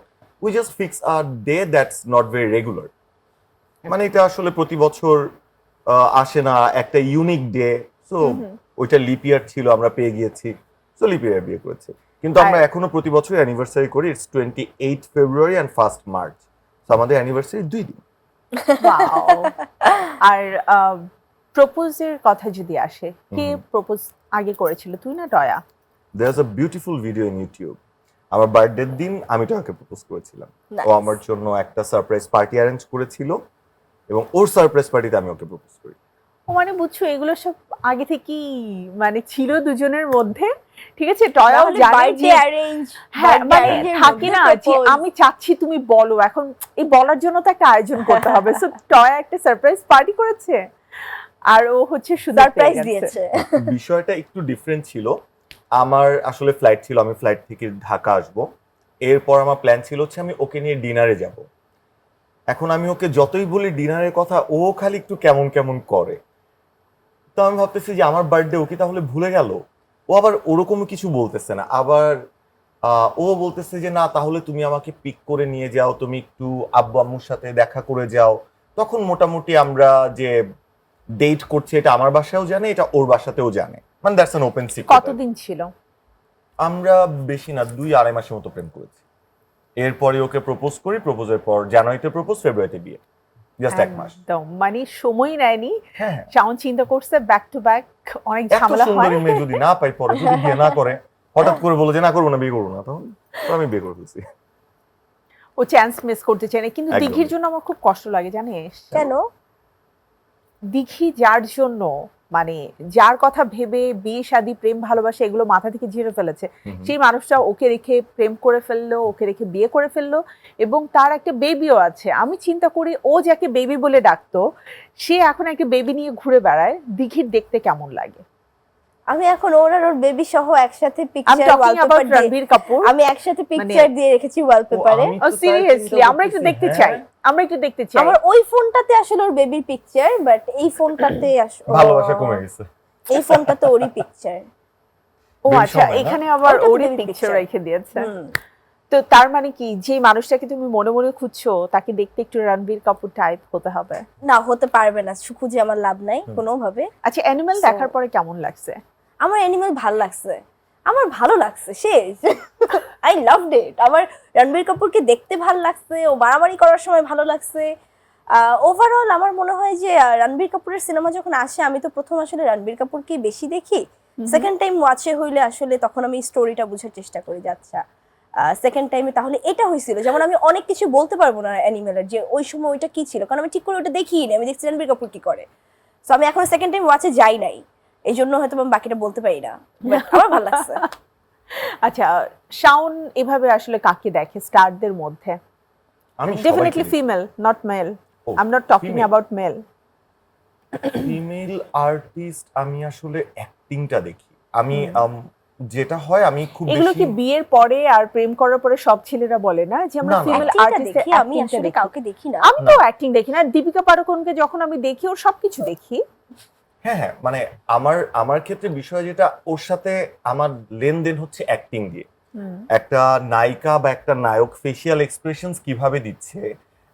We just fix a day that's not very regular. মানে এটা আসলে প্রতি বছর আসে না, একটা ইউনিক ডে। সো ওইটা লিপ ইয়ার ছিল, আমরা পেয়ে গিয়েছি, সো লিপ ইয়ার বিয়ে করেছি। কিন্তু আমরা এখনো প্রতি বছর অ্যানিভার্সারি করি। It's 28 February and 1 March. So আমাদের অ্যানিভার্সারি 2 দিন। Wow! আর প্রপোজের কথা যদি আসে, কে প্রপোজ আগে করেছিল, তুই না টয়া? There's a beautiful video in YouTube. আমার বার্থডের দিন আমি টয়াকে প্রপোজ করেছিলাম। ও Nice. আমার জন্য একটা সারপ্রাইজ পার্টি অ্যারেঞ্জ করেছিল এবং ওর সারপ্রাইজ পার্টিতে আমি ওকে প্রপোজ করি। ও মানে বুঝছো, এগুলো সব আগে থেকেই মানে ছিল দুজনের মধ্যে, ঠিক আছে? টয়াও জানে বার্থডে যে অ্যারেঞ্জ, হ্যাঁ মানে থাকে না যে আমি চাচ্ছি তুমি বলো, এখন এই বলার জন্য তো একটা আয়োজন করতে হবে। সো টয়া একটা সারপ্রাইজ পার্টি করেছে আর ও হচ্ছে শুধু সারপ্রাইজ দিয়েছে। বিষয়টা একটু ডিফারেন্ট ছিল। আমার আসলে ফ্লাইট ছিল, আমি ফ্লাইট থেকে ঢাকা আসব। এরপর আমার প্ল্যান ছিল হচ্ছে আমি ওকে নিয়ে ডিনারে যাব। এখন আমি ওকে যতই বলি ডিনারের কথা, ও খালি একটু কেমন কেমন করে। তো আমি ভাবতেছি যে আমার বার্থডে ও কি তাহলে ভুলে গেল? ও আবার ওরকমও কিছু বলতেছে না। আবার ও বলতেছে যে না, তাহলে তুমি আমাকে পিক করে নিয়ে যাও, তুমি একটু আব্বু আম্মুর সাথে দেখা করে যাও। তখন মোটামুটি আমরা যে ডেট করছি এটা আমার বাসায়ও জানে, এটা ওর বাসাতেও জানে। মানে দ্যাটস অ্যান ওপেন সিক্রেট। কতদিন ছিল? আমরা বেশি না 2-2.5 মাসের মতো প্রেম করেছি। এরপরে ওকে প্রপোজ করি, প্রপোজের পর জানুয়ারিতে প্রপোজ, ফেব্রুয়ারিতে বিয়ে। জাস্ট 1 মাস। একদম মানে সময় নেয়নি। হ্যাঁ, শাওন চিন্তা করছে ব্যাক টু ব্যাক, অনেক এত ঝামেলা হয়। সুন্দরী মেয়ে যদি না পাই, পরে যদি বিয়ে না করে, হঠাৎ করে বলে যে না করবো না, বিয়ে করবো না, তখন তো আমি বিয়ে করে ফেলছি। ও চান্স মিস করতে চায় না। কিন্তু একদম। দিঘির জন্য আমার খুব কষ্ট লাগে জানিস? কেন? দিঘি যার জন্য মানে যার কথা ভেবে বিয়ে শাদী প্রেম ভালোবাসা এগুলো মাথা থেকে ঝেড়ে ফেলেছে, সেই মানুষটা ওকে রেখে প্রেম করে ফেললো, ওকে রেখে বিয়ে করে ফেললো এবং তার একটা বেবিও আছে। আমি চিন্তা করি ও যাকে বেবি বলে ডাকতো, সে এখন একটা বেবি নিয়ে ঘুরে বেড়ায়। দিঘির দেখতে কেমন লাগে? আমি এখন ওর আর ওর বেবি সহ একসাথে আমি পিকচার টকিং ওয়ালপেপার অ্যাবাউট দিয়ে, রণবীর কাপুর। আমি একসাথে পিকচার দিয়ে রেখেছি ওয়ালপেপারে। আমি ও তো তাই সিরিয়াসলি চিন্তা আমরা একটু করতেছি, দেখতে হ্যাঁ। চাই, আমরা একটু দেখতে চাই। আমার ওই ফোনটাতে আসলে ওর বেবির পিকচার, বাট এই ফোনটাতে ভালোবাসা কমে গেছে। এই ফোনটাতে ওরই পিকচার। ও বেবি আচ্ছা, সময় না? এখানে আবার ওটা তো ওরই baby পিকচার picture। রেখে দিয়েছে। তো তার মানে কি, যে মানুষটাকে তুমি মনে মনে খুঁজছো তাকে দেখতে একটু রণবীর কাপুর টাইপ হতে হবে? না, হতে পারবে না, খুঁজে আমার লাভ নাই কোনোভাবে। আচ্ছা, অ্যানিমাল So- দেখার পরে কেমন লাগছে? আমার অ্যানিমেল ভালো লাগছে, আমার ভালো লাগছে শেষ। I loved it. আমার রণবীর কাপুরকে দেখতে ভালো লাগছে, ও বাড়াবাড়ি করার সময় ভালো লাগছে। ওভারঅল আমার মনে হয় যে রণবীর কাপুরের সিনেমা যখন আসে, আমি তো প্রথম আসলে রণবীর কাপুরকে বেশি দেখি। সেকেন্ড টাইম ওয়াচে হইলে আসলে তখন আমি স্টোরিটা বোঝার চেষ্টা করি যে আচ্ছা সেকেন্ড টাইমে তাহলে এটা হয়েছিল। যেমন আমি অনেক কিছু বলতে পারবো না অ্যানিমেলের যে ওই সময় ওইটা কি ছিল, কারণ আমি ঠিক করে ওটা দেখিই না, আমি দেখছি রণবীর কাপুর কি করে। সো আমি এখন সেকেন্ড টাইম ওয়াচে যাই নাই, এই জন্য হয়তো আমি বাকিটা বলতে পারি না, But আমার ভালো লাগছে। আচ্ছা, শাওন এভাবে আসলে কাকে দেখে স্টারদের মধ্যে? আমি definitely female, not male. I am not talking about male. Female artist আমি আসলে অ্যাক্টিংটা দেখি। আমি যেটা হয় আমি খুব এগুলো বেশি কি বিয়ের পরে আর প্রেম করার পরে সব ছেলেরা বলে না যে আমরা না, না। ফিমেল Acting টা আর্টিস্ট দেখি, আমি আসলে কাউকে দেখি না। আমি তো অ্যাক্টিং দেখি না। দীপিকা পাড়ুকোনকে যখন আমি দেখি, ওর সবকিছু দেখি। হ্যাঁ হ্যাঁ, মানে আমার ক্ষেত্রে বিষয় যেটা, ওর সাথে আমার লেনদেন হচ্ছে অ্যাক্টিং দিয়ে। একটা নায়িকা বা একটা নায়ক ফেশিয়াল এক্সপ্রেশনস কিভাবে দিচ্ছে,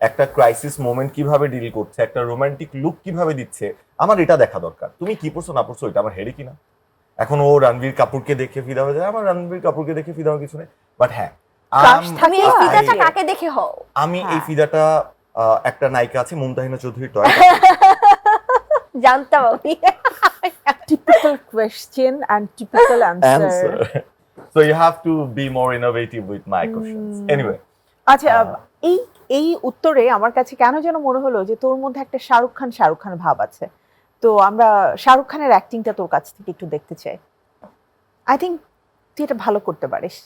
একটা ক্রাইসিস মোমেন্ট কিভাবে ডিল করছে, একটা রোমান্টিক লুক কিভাবে দিচ্ছে, আমার এটা দেখা দরকার। তুমি কি পড়ছো না পড়ছো এটা আমার হেডে কিনা। এখন ও রণবীর কাপুরকে দেখে ফিদা হয়ে যায়, আমার রণবীর কাপুরকে দেখে ফিদা হওয়ার কিছু নেই। বাট হ্যাঁ, Crush তুমি এই থাকে। ফিদাটা কাকে দেখে হও? আমি এই হ্যাঁ। ফিদাটা একটা নায়িকা আছে মুমতাহিনা চৌধুরী টয়। জানতাম আমি। Typical question and typical answer. answer. So you have to be more innovative with my questions. Anyway, আচ্ছা, এই এই উত্তরে আমার কাছে কেন যেন মনে হলো যে তোর মধ্যে একটা শাহরুখ খান ভাব আছে। তো আমরা শাহরুখ খানের অ্যাক্টিংটা তোর কাছ থেকে একটু দেখতে চাই। আই থিংক তুই এটা ভালো করতে পারিস।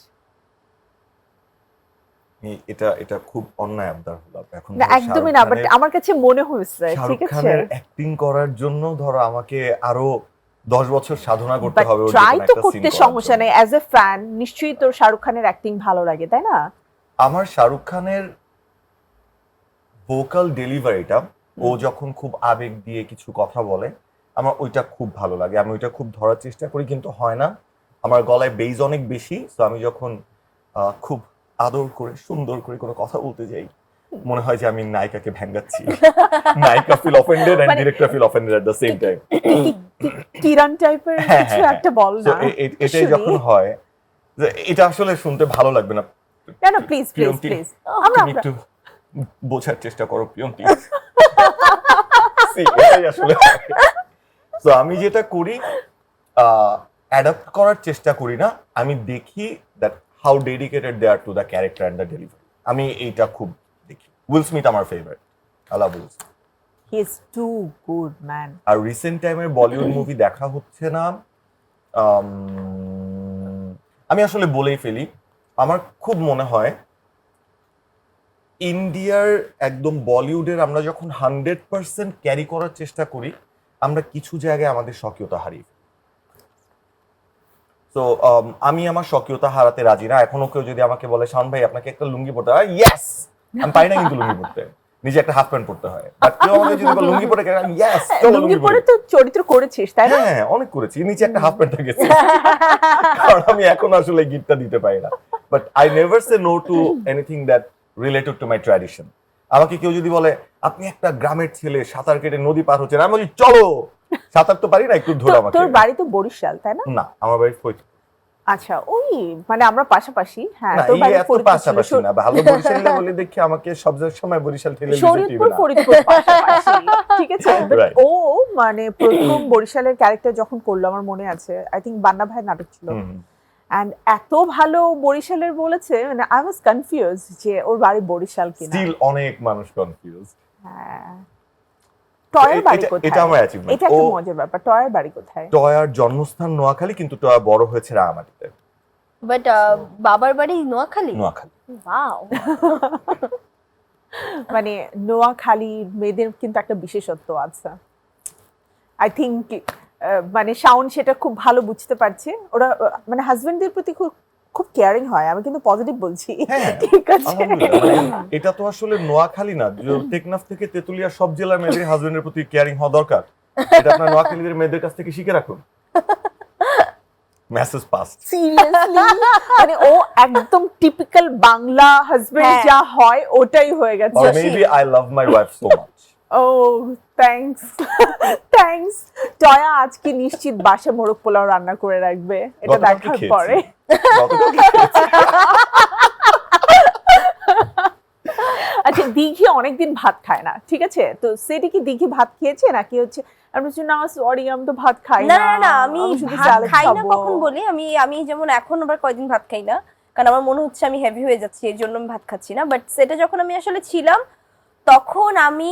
এটা খুব অন্যায় আবদার হলো এখন। না, একদমই না, বাট আমার কাছে মনে হয়েছে, ঠিক শাহরুখ আছে? খানের অ্যাক্টিং করার জন্য ধরো আমাকে আরো 10 বছর সাধনা করতে বাট হবে ওর ট্রাই যেকোনো তো একটা করতে scene করার সমস্যা জন্য। নেই। অ্যাজ এ ফ্যান নিশ্চয়ই তোর শাহরুখ খানের অ্যাক্টিং ভালো লাগে, তাই না? আমার শাহরুখ খানের ভোকাল ডেলিভারিটা, ও যখন খুব আবেগ দিয়ে কিছু কথা বলে, আমার ওইটা খুব ভালো লাগে। আমি ওইটা খুব ধরার চেষ্টা করি, কিন্তু হয় না। আমার গলায় বেজ অনেক বেশি, তো আমি যখন খুব আদর করে সুন্দর করে কোনো কথা বলতে যাই, মনে হয় যে আমি নায়িকাকে ভেঙ্গাচ্ছি। নায়িকা ফিল অফেন্ডেড এন্ড মানে- director feel offended at the same time. Kiran টাইপের হ্যাঁ, কিছু হ্যাঁ, একটা বল তো না। এটাই শুনি। যখন হয় যে এটা আসলে শুনতে ভালো লাগবে না। না না, প্লিজ প্লিজ প্রিয়ম, প্লিজ, আমরা তুমি একটু বোঝার চেষ্টা করো প্রিয়ম, প্লিজ। এটাই আসলে। তো আমি যেটা করি, অ্যাডাপ্ট করার চেষ্টা করি না, আমি দেখি that how dedicated they are to the character and the delivery. আমি এইটা খুব দেখি। উইল স্মিথ আমার favourite, I love Will Smith. He is too good man. আর রিসেন্ট টাইমের বলিউড মুভি দেখা হচ্ছে না। আমি আসলে বলেই ফেলি, আমার খুব মনে হয় ইন্ডিয়ার একদম বলিউডের আমরা যখন 100% ক্যারি করার চেষ্টা করি, আমরা কিছু জায়গায় আমাদের স্বকীয়তা হারিয়ে ফেলি। তো আমি আমার স্বকীয়তা হারাতে রাজি না। এখনো কেউ যদি আমাকে বলে শাওন ভাই আপনাকে একটা লুঙ্গি পরতে হয়, ইয়েস, আমি পারি না কিন্তু লুঙ্গি পরতে, নিজে একটা হাফ প্যান্ট পরতে হয়। বাট কেউ আমাকে যদি বলে লুঙ্গি পরে, ইয়েস, লুঙ্গি পরে তো চরিত্র করেছিস, তাই না? হ্যাঁ, অনেক করেছি, নিচে একটা হাফ প্যান্ট গেছে, কারণ আমি এখন আসলে গিফটটা দিতে পারি না। But I never say no to anything that related to my tradition. আমাকে কেউ যদি বলে আপনি একটা গ্রামের ছেলে সাঁতার কেটে নদী পার হচ্ছেন, আমি বলি চলো, সাঁতার তো পারি না, একটু ধরো আমাকে। তোর বাড়ি তো বরিশাল, তাই না? না, আমার বাড়ি ফরিদপুর। আচ্ছা, ওই মানে আমরা পাশাপাশি। হ্যাঁ, না, তোর এই বাড়ি এত ফরিদপুর ছিল। পাশাপাশি না, ভালো বরিশালীরা বলে দেখি আমাকে সব সময় বরিশাল ঠেলে দিতে শরীয়তপুর না। ফরিদপুর পাশাপাশি, ঠিক আছে? But Right. ও মানে প্রথম বরিশালের ক্যারেক্টার যখন করলো, আমার মনে আছে, আই থিংক বান্না ভাই নাটক ছিল, হুম। এন্ড এত ভালো বরিশালের বলেছে, মানে আই ওয়াজ কনফিউজ যে ওর বাড়ি বরিশাল কিনা। স্টিল অনেক মানুষ কনফিউজ। হ্যাঁ। টয়ের বাড়ি এটা কোথায়? আমার অ্যাচিভমেন্ট। এটা একটা মজার ব্যাপার। টয়ের বাড়ি কোথায়? টয়ার জন্মস্থান নোয়াখালী, কিন্তু টয়া বড় হয়েছে রাঙামাটিতে। বাট বাবার বাড়ি নোয়াখালী। নোয়াখালী। ওয়াও। মানে নোয়াখালীর মেয়েদের কিন্তু একটা বিশেষত্ব আছে। আই থিংক মানে শাওন সেটা খুব ভালো বুঝতে পারছে। ওরা মানে হাজবেন্ডদের প্রতি খুব খুব কেয়ারিং হয়। আমি কিন্তু পজিটিভ বলছি, হ্যাঁ, ঠিক আছে? আলহামদুলিল্লাহ। মানে এটা তো আসলে নোয়াখালী না, টেকনাফ থেকে তেতুলিয়া সব জেলার মেয়েদের হাজবেন্ডের প্রতি কেয়ারিং হওয়া দরকার। এটা আপনার নোয়াখালীদের মেয়েদের কাছ থেকে শিখে রাখুন। Message pass. সিরিয়াসলি, মানে ও একদম টিপিক্যাল বাংলা হাজবেন্ড হ্যাঁ। যা হয় ওটাই হয়ে গেছে। Or maybe I love my wife so much. Oh thanks, thanks. Toya আজকে নিশ্চিত বাসা মোরগ পোলাও রান্না করে রাখবে, এটা গতকালকে দেখার খেয়েছি। পরে। গতকালকে খেয়েছি। আচ্ছা, দিঘি অনেকদিন ভাত খায় না, ঠিক আছে? তো সেটি কি দিঘি ভাত খেয়েছে নাকি হচ্ছে আমি বলছি না সরি আমি তো ভাত খাই না না, না না, আমি শুধু ভাত salad খাই না খাবো। কখন বলি, আমি যেমন এখন আবার কয়দিন ভাত খাই না, কারণ আমার মনে হচ্ছে আমি হেভি হয়ে যাচ্ছি, এর জন্য আমি ভাত খাচ্ছি না। বাট সেটা যখন আমি আসলে ছিলাম, তখন আমি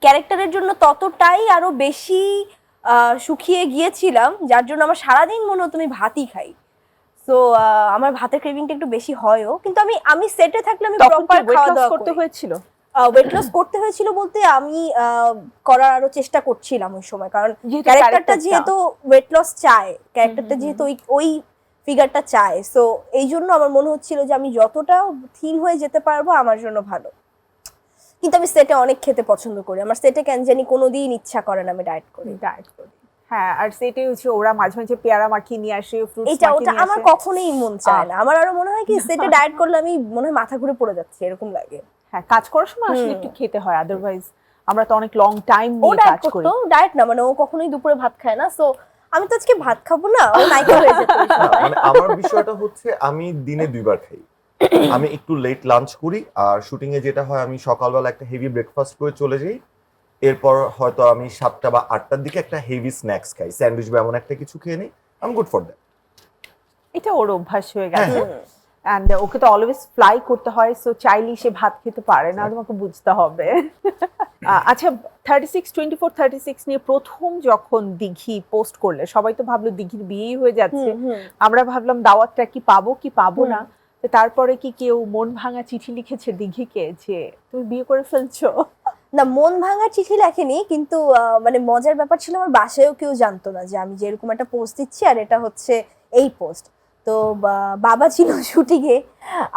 ক্যারেক্টারের জন্য ততটাই আরো বেশি শুকিয়ে গিয়েছিলাম, যার জন্য আমার সারাদিন মনে হতো আমি ভাতই খাই। সো আমার ভাতের ক্রেভিংটা একটু বেশি হয়ও, কিন্তু আমি সেটে থাকলে আমি তখন প্রপার কি weight খাওয়া loss দাওয়া করতে করি। হয়েছিল? ওয়েট লস করতে হয়েছিল বলতে আমি করার আরো চেষ্টা করছিলাম ওই সময়, কারণ যেহেতু ক্যারেক্টারটা character-টা- যেহেতু ওয়েট লস চায়, ক্যারেক্টারটা যেহেতু ওই ফিগারটা চায়, সো এই জন্য আমার মনে হচ্ছিল যে আমি যতটা থিন হয়ে যেতে পারবো আমার জন্য ভালো। কিন্তু আমি সেটে অনেক খেতে পছন্দ করি, আমার সেটে কেন জানি কোনোদিন ইচ্ছা করে না আমি ডায়েট করি। ডায়েট করি, হ্যাঁ। আর সেটাই হচ্ছে ওরা মাঝে মাঝে পেয়ারা মাখিয়ে নিয়ে আসে, ফ্রুটস এটা মাখিয়ে ওটা নিয়ে আমার আসে। কখনোই মন চায় না, আমার আরো মনে হয় কি সেটে ডায়েট করলে আমি মনে হয় মাথা ঘুরে পড়ে যাচ্ছে এরকম লাগে। হ্যাঁ, কাজ করার সময় আসলে একটু খেতে হয়, আদারওয়াইজ আমরা তো অনেক লং টাইম ও নিয়ে ডায়েট কাজ করি। করতো, ডায়েট না মানে ও কখনোই দুপুরে ভাত খায় না, সো আমি তো আজকে ভাত খাবো না, ও নাইকা হয়ে যেত ওই না, সময়। মানে আমার বিষয়টা হচ্ছে আমি দিনে 2 বার খাই। আমি একটু লেট লাঞ্চ করি, আর শুটিং এ যেটা হয় আমি সকালবেলা একটা হেভি ব্রেকফাস্ট করে চলে যাই, এরপর হয়তো আমি 7টা বা 8টার দিকে একটা হেভি স্ন্যাক্স খাই, স্যান্ডউইচ বা এমন একটা কিছু খেয়ে নিই। I am good for that. এটা ওর অভ্যাস হয়ে গেছে। অ্যান্ড ওকে তো অলওয়েজ ফ্লাই করতে হয়, সো চাইলেই সে ভাত খেতে পারে না, তোমাকে বুঝতে হবে। আচ্ছা, 36 নিয়ে প্রথম যখন দিঘি পোস্ট করলে সবাই তো ভাবলো দিঘির বিয়েই হয়ে যাচ্ছে, আমরা ভাবলাম দাওয়াতটা কি পাবো কি পাবো না। তো তারপরে কি কেউ মন ভাঙা চিঠি লিখেছে দিঘিকে যে তুমি বিয়ে করে ফেলছো? না, মন ভাঙার চিঠি লেখেনি, কিন্তু মানে মজার ব্যাপার ছিল আমার বাসায়ও কেউ জানতো না যে আমি যে এরকম একটা পোস্ট দিচ্ছি আর এটা হচ্ছে এই পোস্ট। তো বাবা ছিল শুটিংয়ে,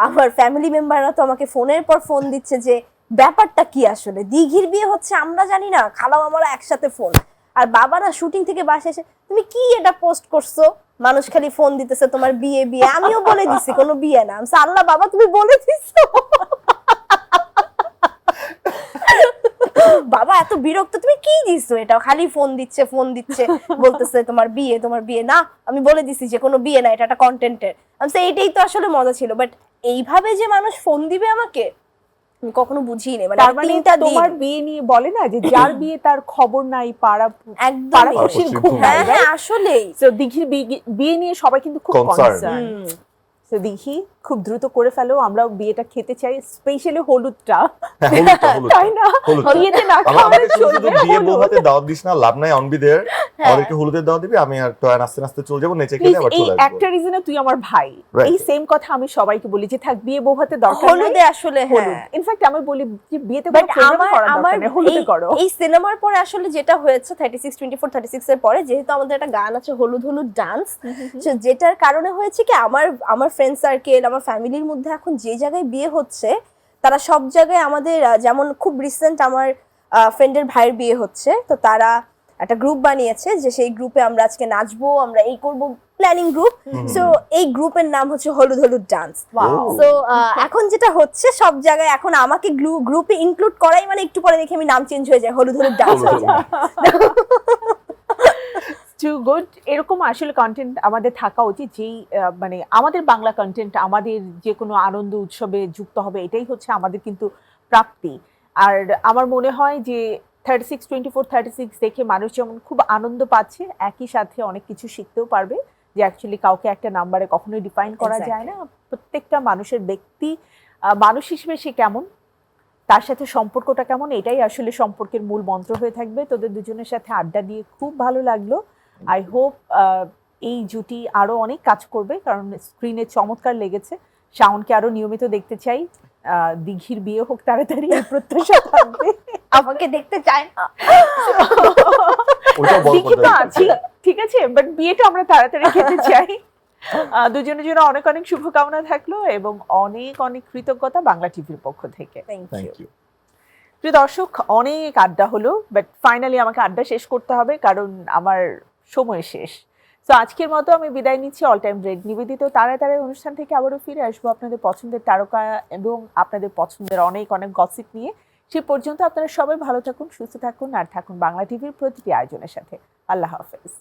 আমার ফ্যামিলি মেম্বাররা তো আমাকে ফোনের পর ফোন দিচ্ছে যে ব্যাপারটা কি, আসলে দিঘির বিয়ে হচ্ছে আমরা জানি না, খালাও আমরা একসাথে ফোন। আর বাবা না শুটিং থেকে বাসায় এসে তুমি কি এটা পোস্ট করছো, মানুষ খালি ফোন দিতেছে তোমার বিয়ে বিয়ে। আমিও বলে দিছি কোনো বিয়ে না। আল্লাহ বাবা তুমি বলে দিছো। বাবা এত বিরক্ত, তুমি কি দিছো এটা, খালি ফোন দিচ্ছে বলতেছে তোমার বিয়ে না। আমি বলে দিছি যে কোনো বিয়ে না, এটা একটা কন্টেন্টের। আমি এইটাই তো আসলে মজা ছিল। বাট এইভাবে যে মানুষ ফোন দিবে আমাকে আমি কখনো বুঝিনি। মানে তার মানে তোমার বিয়ে নিয়ে বলে না যে যার বিয়ে তার খবর নাই, একদম খুশির ঘুম নাই। হ্যাঁ আসলেই। তো দিঘির বিয়ে নিয়ে সবাই কিন্তু খুব কনসার্ন। তো দিঘি খুব দ্রুত করে ফেলো, আমরাও বিয়েটা খেতে চাই, স্পেশালি হলুদটা, তাই না? বিয়েতে না খাওয়ালে চলবে। বিয়ে বউ হাতে দাওয়াত দিস না, লাভ নাই, অন বি দেয়ার। আমাদেরকে হলুদের দাওয়াত দিবি, আমি আর টয় নাচতে নাচতে চলে যাবো, নেচে খেতে আবার চলে আসবো। এই একটা রিজনে তুই আমার ভাই, এই সেম কথা আমি সবাইকে বলি যে থাক বিয়ে বউ হাতে দরকার নাই, হলুদে আসলে হলুদ। ইনফ্যাক্ট আমি বলি যে বিয়েতে কোনো প্রোগ্রাম করা দরকার নেই, হলুদে করো। এই সিনেমার পরে আসলে যেটা হয়েছে 36 এর পরে, যেহেতু আমাদের একটা গান আছে হলুদ হলুদ ডান্স, যেটার কারণে হয়েছে কি আমার ফ্রেন্ড সার্কেল, আমার ফ্যামিলির মধ্যে এখন যে জায়গায় বিয়ে হচ্ছে তারা সব জায়গায় আমাদের, যেমন খুব রিসেন্ট আমার ফ্রেন্ডের ভাইয়ের বিয়ে হচ্ছে, তো তারা একটা গ্রুপ বানিয়েছে যে সেই গ্রুপে আমরা আজকে নাচবো, আমরা এই করব, প্ল্যানিং গ্রুপ। সো এই গ্রুপের নাম হচ্ছে হলুদ হলুদ ডান্স। সো এখন যেটা হচ্ছে সব জায়গায় এখন আমাকে গ্রুপে ইনক্লুড করাই মানে একটু পরে দেখি আমি নাম চেঞ্জ হয়ে যায়, হলুদ হলুদ ডান্স হয়ে যায়। Too good. এরকম আসলে কন্টেন্ট আমাদের থাকা উচিত, যেই মানে আমাদের বাংলা কন্টেন্ট আমাদের যে কোনো আনন্দ উৎসবে যুক্ত হবে, এটাই হচ্ছে আমাদের কিন্তু প্রাপ্তি। আর আমার মনে হয় যে 36 দেখে মানুষ যেমন খুব আনন্দ পাচ্ছে, একই সাথে অনেক কিছু শিখতেও পারবে, যে অ্যাকচুয়ালি কাউকে একটা নাম্বারে কখনোই ডিফাইন করা যায় না। প্রত্যেকটা মানুষের ব্যক্তি মানুষ হিসেবে সে কেমন, তার সাথে সম্পর্কটা কেমন, এটাই আসলে সম্পর্কের মূল মন্ত্র হয়ে থাকবে। তোদের দুজনের সাথে আড্ডা দিয়ে খুব ভালো লাগলো। আই হোপ এই জুটি আরো অনেক কাজ করবে, কারণ স্ক্রিনে চমৎকার লেগেছে। শাওনকে আরো নিয়মিত দেখতে চাই, দিঘির বিয়ে হোক তাড়াতাড়ি, এই প্রত্যাশা থাকবে। আমাকে দেখতে চায় না, দিঘি তো আছি, ঠিক আছে, বাট বিয়েটা আমরা তাড়াতাড়ি খেতে চাই। দুজনের জন্য অনেক অনেক শুভকামনা থাকলো এবং অনেক অনেক কৃতজ্ঞতা বাংলা টিভির পক্ষ থেকে। Thank you. প্রিয় দর্শক, অনেক আড্ডা হলো, বাট ফাইনালি আমাকে আড্ডা শেষ করতে হবে, কারণ আমার সময় শেষ। তো আজকের মতো আমি বিদায় নিচ্ছি অল টাইম রেড নিবেদিত তারায় অনুষ্ঠান থেকে। আবারও ফিরে আসবো আপনাদের পছন্দের তারকা এবং আপনাদের পছন্দের অনেক অনেক গসিপ নিয়ে। সে পর্যন্ত আপনারা সবাই ভালো থাকুন, সুস্থ থাকুন, আর থাকুন বাংলা টিভির প্রতিটি আয়োজনের সাথে। আল্লাহ হাফেজ।